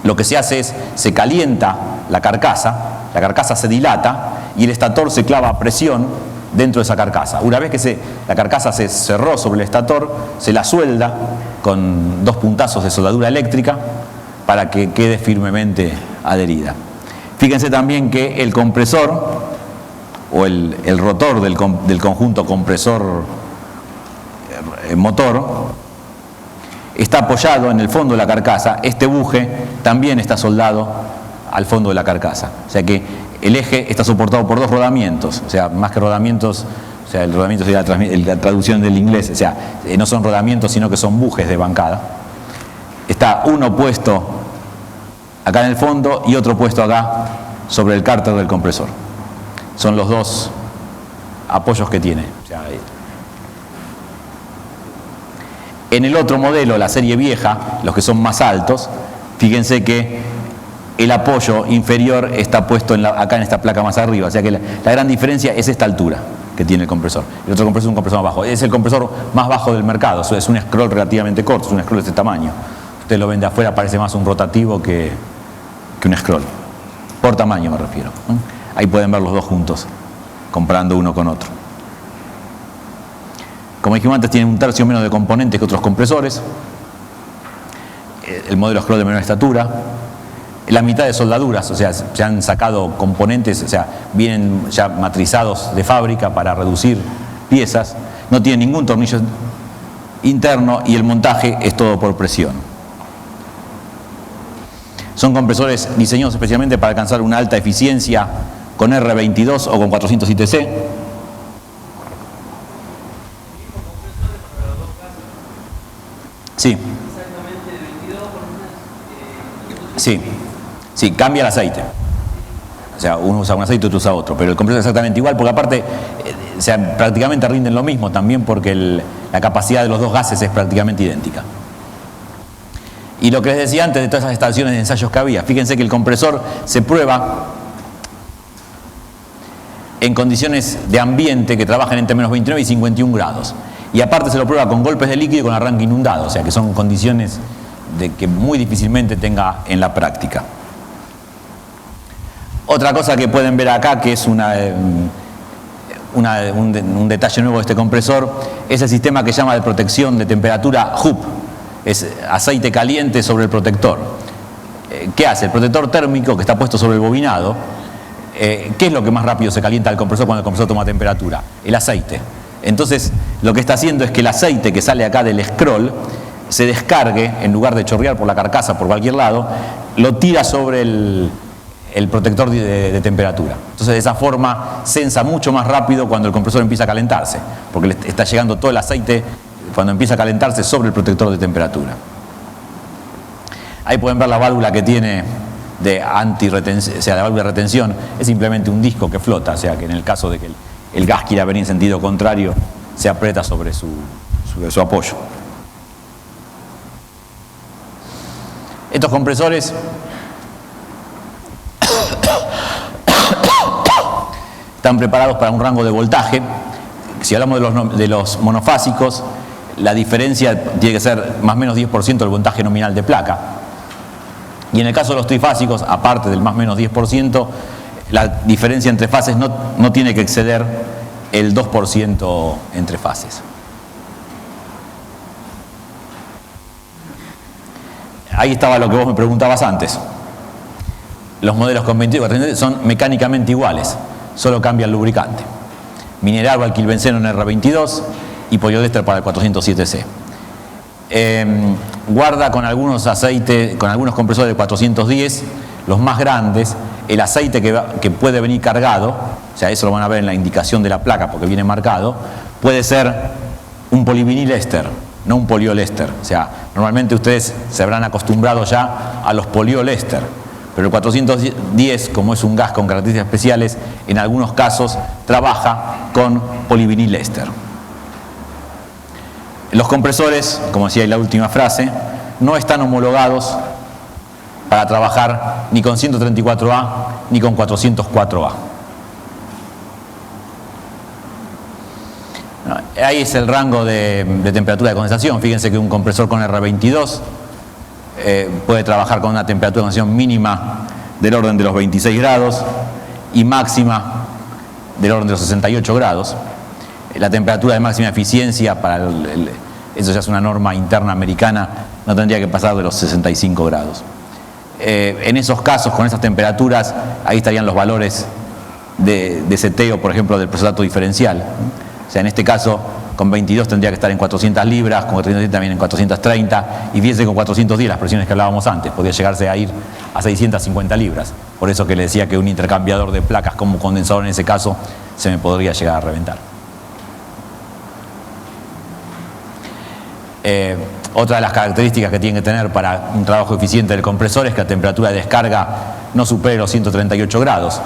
lo que se hace es, se calienta la carcasa se dilata y el estator se clava a presión dentro de esa carcasa. Una vez que la carcasa se cerró sobre el estator, se la suelda con 2 puntazos de soldadura eléctrica para que quede firmemente adherida. Fíjense también que el compresor o el rotor del conjunto compresor motor está apoyado en el fondo de la carcasa. Este buje también está soldado al fondo de la carcasa, o sea que el eje está soportado por 2 rodamientos, o sea, más que rodamientos, o sea, el rodamiento sería la traducción del inglés, o sea, no son rodamientos sino que son bujes de bancada. Está uno puesto acá en el fondo y otro puesto acá sobre el cárter del compresor. Son los 2 apoyos que tiene. O sea, en el otro modelo, la serie vieja, los que son más altos, fíjense que el apoyo inferior está puesto acá en esta placa más arriba, o sea que la gran diferencia es esta altura que tiene el compresor. El otro compresor es un compresor más bajo, es el compresor más bajo del mercado, es un scroll relativamente corto, es un scroll de este tamaño. Usted lo ven de afuera, parece más un rotativo que un scroll, por tamaño me refiero. Ahí pueden ver los 2 juntos, comparando uno con otro. Como dijimos antes, tiene 1/3 menos de componentes que otros compresores. El modelo scroll de menor estatura. La mitad de soldaduras, o sea, se han sacado componentes, o sea, vienen ya matrizados de fábrica para reducir piezas. No tiene ningún tornillo interno y el montaje es todo por presión. Son compresores diseñados especialmente para alcanzar una alta eficiencia con R22 o con 400 ITC. Sí. Sí, sí, cambia el aceite. O sea, uno usa un aceite y otro usa otro, pero el compresor es exactamente igual, porque aparte o sea, prácticamente rinden lo mismo también, porque la capacidad de los dos gases es prácticamente idéntica. Y lo que les decía antes de todas esas estaciones de ensayos que había, fíjense que el compresor se prueba en condiciones de ambiente que trabajan entre menos 29 y 51 grados. Y aparte se lo prueba con golpes de líquido y con arranque inundado, o sea que son condiciones de que muy difícilmente tenga en la práctica. Otra cosa que pueden ver acá, que es un detalle nuevo de este compresor, es el sistema que llama de protección de temperatura HUP. Es aceite caliente sobre el protector. ¿Qué hace? El protector térmico que está puesto sobre el bobinado, ¿qué es lo que más rápido se calienta al compresor cuando el compresor toma temperatura? El aceite. Entonces, lo que está haciendo es que el aceite que sale acá del scroll se descargue, en lugar de chorrear por la carcasa por cualquier lado, lo tira sobre el protector de temperatura. Entonces, de esa forma, sensa mucho más rápido cuando el compresor empieza a calentarse, porque le está llegando todo el aceite cuando empieza a calentarse sobre el protector de temperatura. Ahí pueden ver la válvula que tiene de antirretención, o sea, la válvula de retención es simplemente un disco que flota, o sea que en el caso de que el gas quiera venir en sentido contrario, se aprieta sobre su apoyo. Estos compresores están preparados para un rango de voltaje. Si hablamos de los monofásicos, la diferencia tiene que ser más o menos 10% del voltaje nominal de placa. Y en el caso de los trifásicos, aparte del más o menos 10%, la diferencia entre fases no tiene que exceder el 2% entre fases. Ahí estaba lo que vos me preguntabas antes. Los modelos con 22 son mecánicamente iguales, solo cambia el lubricante. Mineral o alquilbenceno en R22 y poliéster para el 407C. Guarda con algunos aceites, con algunos compresores de 410, los más grandes, el aceite que puede venir cargado, o sea, eso lo van a ver en la indicación de la placa porque viene marcado, puede ser un polivinil-éster, no un poliol-éster. O sea, normalmente ustedes se habrán acostumbrado ya a los poliol-éster, pero el 410, como es un gas con características especiales, en algunos casos trabaja con polivinil-éster. Los compresores, como decía en la última frase, no están homologados para trabajar ni con 134A ni con 404A. Ahí es el rango de temperatura de condensación. Fíjense que un compresor con R22 puede trabajar con una temperatura de condensación mínima del orden de los 26 grados y máxima del orden de los 68 grados. La temperatura de máxima eficiencia para eso ya es una norma interna americana, no tendría que pasar de los 65 grados. En esos casos, con esas temperaturas, ahí estarían los valores de seteo, por ejemplo, del procesato diferencial. O sea, en este caso, con 22 tendría que estar en 400 libras, con 410 también en 430, y fíjense con 410 las presiones que hablábamos antes, podría llegarse a ir a 650 libras. Por eso que le decía que un intercambiador de placas como condensador en ese caso se me podría llegar a reventar. Otra de las características que tiene que tener para un trabajo eficiente del compresor es que la temperatura de descarga no supere los 138 grados.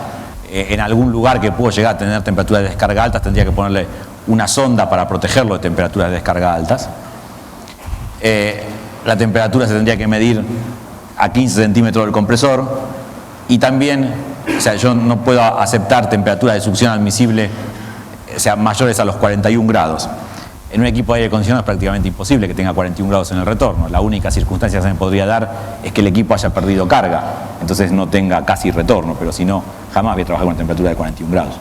En algún lugar que puedo llegar a tener temperaturas de descarga altas tendría que ponerle una sonda para protegerlo de temperaturas de descarga altas. La temperatura se tendría que medir a 15 centímetros del compresor y también, o sea, yo no puedo aceptar temperaturas de succión admisible, o sea, mayores a los 41 grados. En un equipo de aire acondicionado es prácticamente imposible que tenga 41 grados en el retorno. La única circunstancia que se me podría dar es que el equipo haya perdido carga, entonces no tenga casi retorno, pero si no, jamás voy a trabajar con una temperatura de 41 grados.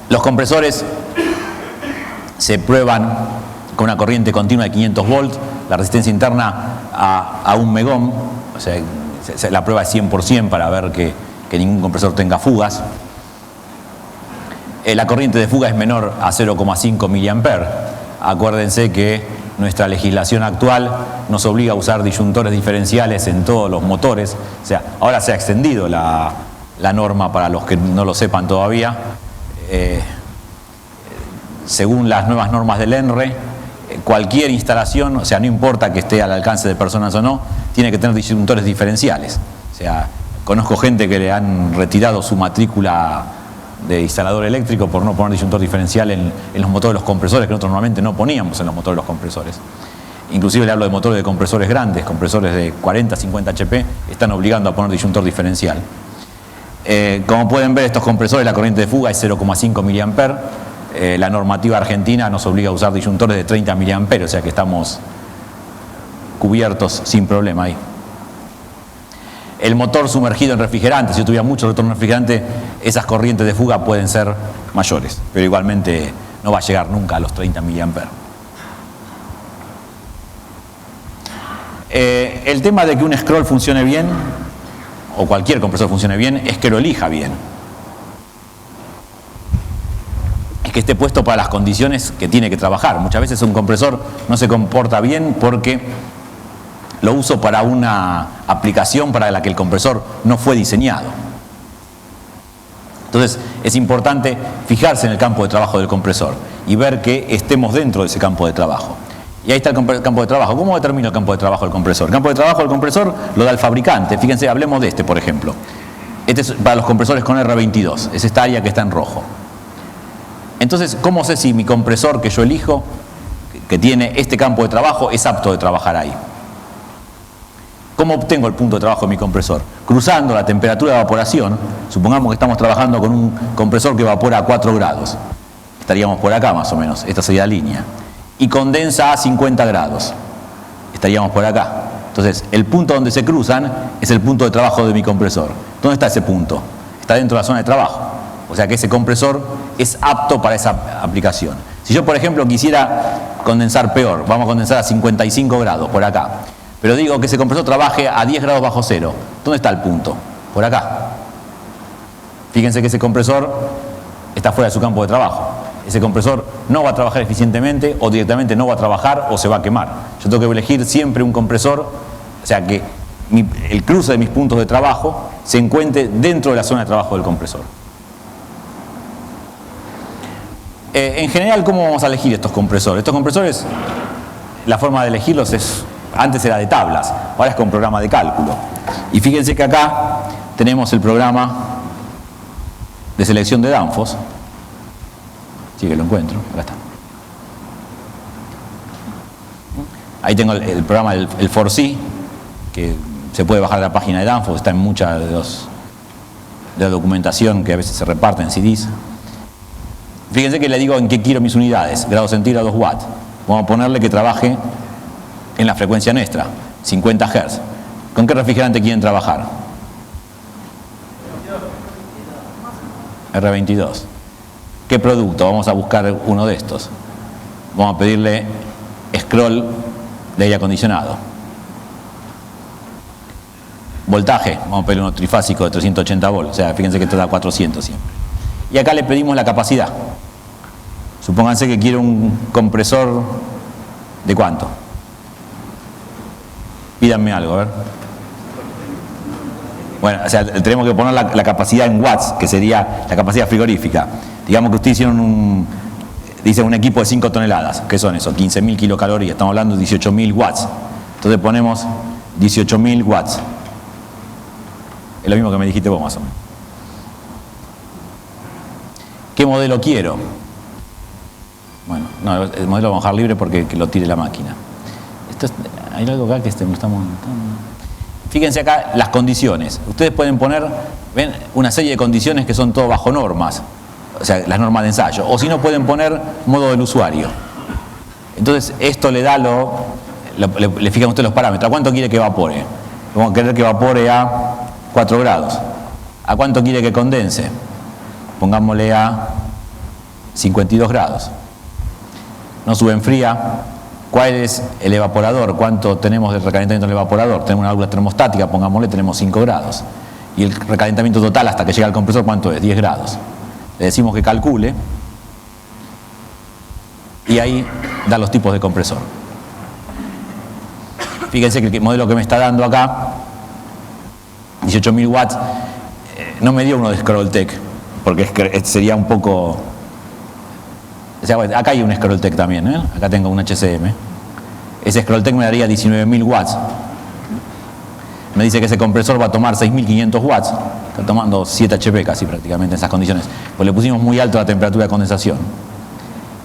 Los compresores se prueban con una corriente continua de 500 volts, la resistencia interna a 1 megón, o sea, la prueba es 100% para ver que ningún compresor tenga fugas. La corriente de fuga es menor a 0,5 miliamperes. Acuérdense que nuestra legislación actual nos obliga a usar disyuntores diferenciales en todos los motores. O sea, ahora se ha extendido la norma para los que no lo sepan todavía. Según las nuevas normas del ENRE, cualquier instalación, o sea, no importa que esté al alcance de personas o no, tiene que tener disyuntores diferenciales. O sea, conozco gente que le han retirado su matrícula de instalador eléctrico por no poner disyuntor diferencial en los motores de los compresores, que nosotros normalmente no poníamos en los motores de los compresores. Inclusive le hablo de motores de compresores grandes, compresores de 40, 50 HP, están obligando a poner disyuntor diferencial. Como pueden ver, estos compresores, la corriente de fuga es 0,5 miliamperes. La normativa argentina nos obliga a usar disyuntores de 30 miliamperes, o sea que estamos cubiertos sin problema ahí. El motor sumergido en refrigerante, si yo tuviera mucho retorno en refrigerante, esas corrientes de fuga pueden ser mayores, pero igualmente no va a llegar nunca a los 30 miliamperes. El tema de que un scroll funcione bien, o cualquier compresor funcione bien, es que lo elija bien. Es que esté puesto para las condiciones que tiene que trabajar. Muchas veces un compresor no se comporta bien porque lo uso para una aplicación para la que el compresor no fue diseñado. Entonces es importante fijarse en el campo de trabajo del compresor y ver que estemos dentro de ese campo de trabajo. Y ahí está el campo de trabajo. ¿Cómo determino el campo de trabajo del compresor? El campo de trabajo del compresor lo da el fabricante. Fíjense, hablemos de este, por ejemplo. Este es para los compresores con R22. Es esta área que está en rojo. Entonces, ¿cómo sé si mi compresor que yo elijo, que tiene este campo de trabajo, es apto de trabajar ahí? ¿Cómo obtengo el punto de trabajo de mi compresor? Cruzando la temperatura de evaporación. Supongamos que estamos trabajando con un compresor que evapora a 4 grados. Estaríamos por acá más o menos. Esta sería la línea. Y condensa a 50 grados. Estaríamos por acá. Entonces, el punto donde se cruzan es el punto de trabajo de mi compresor. ¿Dónde está ese punto? Está dentro de la zona de trabajo. O sea que ese compresor es apto para esa aplicación. Si yo, por ejemplo, quisiera condensar peor, vamos a condensar a 55 grados, por acá. Pero digo que ese compresor trabaje a 10 grados bajo cero. ¿Dónde está el punto? Por acá. Fíjense que ese compresor está fuera de su campo de trabajo. Ese compresor no va a trabajar eficientemente, o directamente no va a trabajar, o se va a quemar. Yo tengo que elegir siempre un compresor, o sea que el cruce de mis puntos de trabajo se encuentre dentro de la zona de trabajo del compresor. En general, ¿cómo vamos a elegir estos compresores? Estos compresores, la forma de elegirlos antes era de tablas, ahora es con programa de cálculo. Y fíjense que acá tenemos el programa de selección de Danfoss. Sí, que lo encuentro, acá está. Ahí tengo el programa, el ForC, que se puede bajar de la página de Danfoss, está en mucha de la documentación que a veces se reparte en CDs. Fíjense que le digo en qué quiero mis unidades, grados centígrados, watts. Vamos a ponerle que trabaje en la frecuencia nuestra, 50 Hz. ¿Con qué refrigerante quieren trabajar? R22. ¿Qué producto? Vamos a buscar uno de estos. Vamos a pedirle scroll de aire acondicionado. Voltaje, vamos a pedirle uno trifásico de 380 volts. O sea, fíjense que esto da 400 siempre. Y acá le pedimos la capacidad. Supónganse que quiero un compresor ¿de cuánto? Pídanme algo, a ver. Bueno, o sea, tenemos que poner la capacidad en watts, que sería la capacidad frigorífica. Digamos que ustedes hicieron un equipo de 5 toneladas. ¿Qué son eso? 15.000 kilocalorías. Estamos hablando de 18.000 watts. Entonces ponemos 18.000 watts. Es lo mismo que me dijiste vos, más o menos. ¿Qué modelo quiero? Bueno, no, el modelo lo vamos a dejar libre porque que lo tire la máquina. Hay algo acá que estamos... Fíjense acá las condiciones. Ustedes pueden poner, ven, una serie de condiciones que son todo bajo normas. O sea, las normas de ensayo. O si no, pueden poner modo del usuario. Entonces, esto le da le fijan ustedes los parámetros. ¿A cuánto quiere que evapore? Vamos a querer que evapore a 4 grados. ¿A cuánto quiere que condense? Pongámosle a 52 grados. No subenfría. ¿Cuál es el evaporador? ¿Cuánto tenemos de recalentamiento del evaporador? Tenemos una válvula termostática, pongámosle, tenemos 5 grados. Y el recalentamiento total hasta que llega al compresor, ¿cuánto es? 10 grados. le decimos que calcule, y ahí da los tipos de compresor. Fíjense que el modelo que me está dando acá, 18.000 watts, no me dio uno de Scrolltech, porque sería un poco... O sea, acá hay un Scrolltech también, ¿eh? Acá tengo un HCM. Ese Scrolltech me daría 19.000 watts. Me dice que ese compresor va a tomar 6.500 watts. Está tomando 7 HP casi prácticamente en esas condiciones. Pues le pusimos muy alto la temperatura de condensación.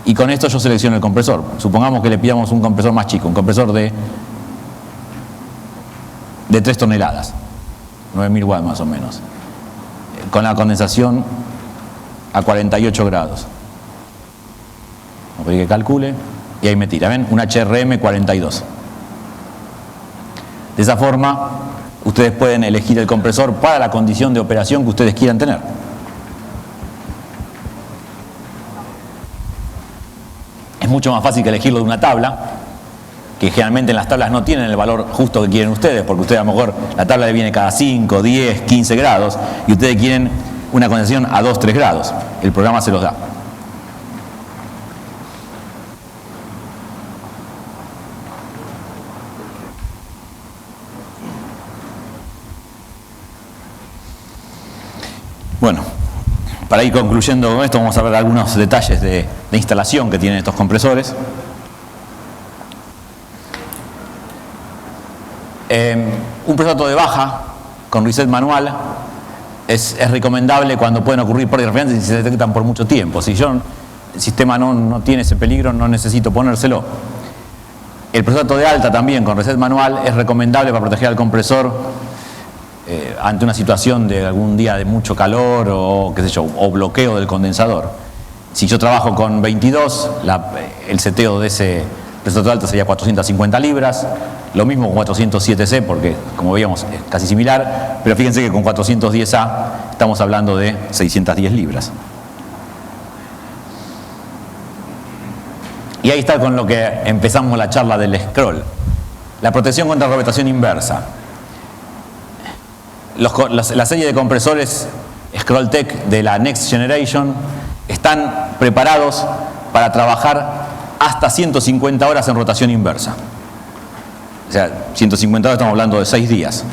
Y con esto yo selecciono el compresor. Supongamos que le pidamos un compresor más chico, un compresor de 3 toneladas. 9.000 watts más o menos. Con la condensación a 48 grados. Voy a pedir que calcule y ahí me tira. ¿Ven? Un HRM 42. De esa forma, ustedes pueden elegir el compresor para la condición de operación que ustedes quieran tener. Es mucho más fácil que elegirlo de una tabla, que generalmente en las tablas no tienen el valor justo que quieren ustedes, porque ustedes a lo mejor la tabla le viene cada 5, 10, 15 grados y ustedes quieren una condensación a 2, 3 grados. El programa se los da. Bueno, para ir concluyendo con esto, vamos a ver algunos detalles de instalación que tienen estos compresores. Un proceso de baja con reset manual es recomendable cuando pueden ocurrir pérdidas de referencia y se detectan por mucho tiempo. Si el sistema no tiene ese peligro, no necesito ponérselo. El proceso de alta también con reset manual es recomendable para proteger al compresor ante una situación de algún día de mucho calor o qué sé yo, o bloqueo del condensador. Si yo trabajo con 22, el seteo de ese proceso de alta sería 450 libras, lo mismo con 407C porque como veíamos es casi similar, pero fíjense que con 410A estamos hablando de 610 libras. Y ahí está con lo que empezamos la charla del scroll. La protección contra rotación inversa. La serie de compresores Scrolltech de la Next Generation están preparados para trabajar hasta 150 horas en rotación inversa. O sea, 150 horas estamos hablando de 6 días.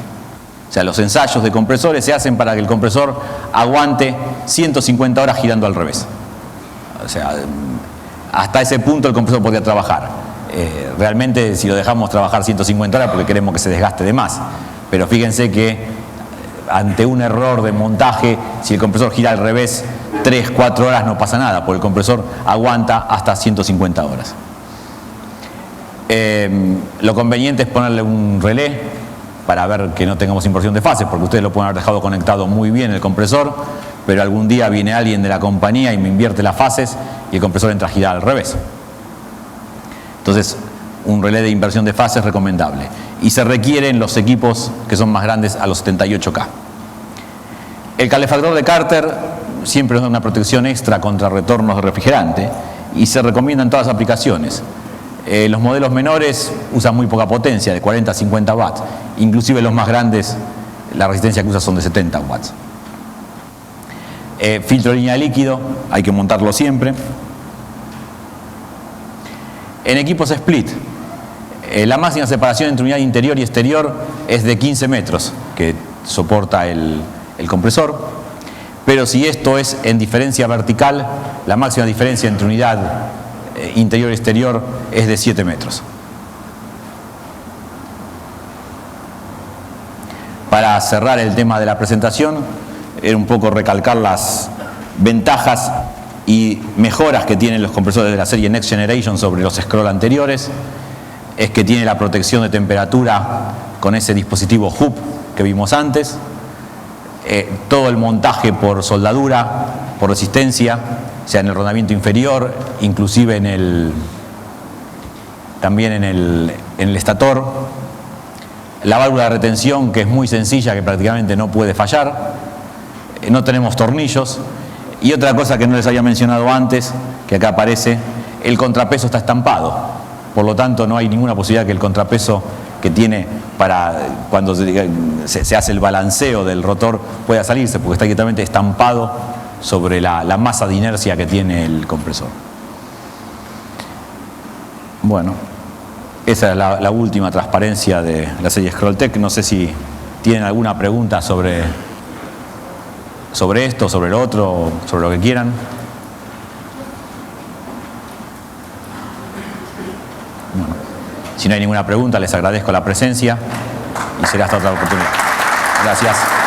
O sea, los ensayos de compresores se hacen para que el compresor aguante 150 horas girando al revés. O sea, hasta ese punto el compresor podría trabajar. Realmente si lo dejamos trabajar 150 horas porque queremos que se desgaste de más. Pero fíjense que ante un error de montaje, si el compresor gira al revés 3, 4 horas no pasa nada, porque el compresor aguanta hasta 150 horas. Lo conveniente es ponerle un relé para ver que no tengamos inversión de fases, porque ustedes lo pueden haber dejado conectado muy bien el compresor, pero algún día viene alguien de la compañía y me invierte las fases y el compresor entra a girar al revés. Entonces, un relé de inversión de fases es recomendable. Y se requieren los equipos que son más grandes a los 78K. El calefactor de Carter siempre nos da una protección extra contra retornos de refrigerante y se recomienda en todas las aplicaciones. Los modelos menores usan muy poca potencia, de 40 a 50 watts. Inclusive los más grandes, la resistencia que usan son de 70 watts. Filtro de línea de líquido, hay que montarlo siempre. En equipos split, la máxima separación entre unidad interior y exterior es de 15 metros que soporta el compresor, pero si esto es en diferencia vertical, la máxima diferencia entre unidad interior y exterior es de 7 metros. Para cerrar el tema de la presentación, era un poco recalcar las ventajas y mejoras que tienen los compresores de la serie Next Generation sobre los Scroll anteriores. Es que tiene la protección de temperatura con ese dispositivo hub que vimos antes, todo el montaje por soldadura, por resistencia, sea en el rodamiento inferior, inclusive también en el estator, la válvula de retención que es muy sencilla, que prácticamente no puede fallar, no tenemos tornillos, y otra cosa que no les había mencionado antes, que acá aparece, el contrapeso está estampado. Por lo tanto, no hay ninguna posibilidad que el contrapeso que tiene para cuando se hace el balanceo del rotor pueda salirse, porque está directamente estampado sobre la masa de inercia que tiene el compresor. Bueno, esa es la última transparencia de la serie Scrolltech. No sé si tienen alguna pregunta sobre esto, sobre lo otro, sobre lo que quieran. Bueno, si no hay ninguna pregunta, les agradezco la presencia y será hasta otra oportunidad. Gracias.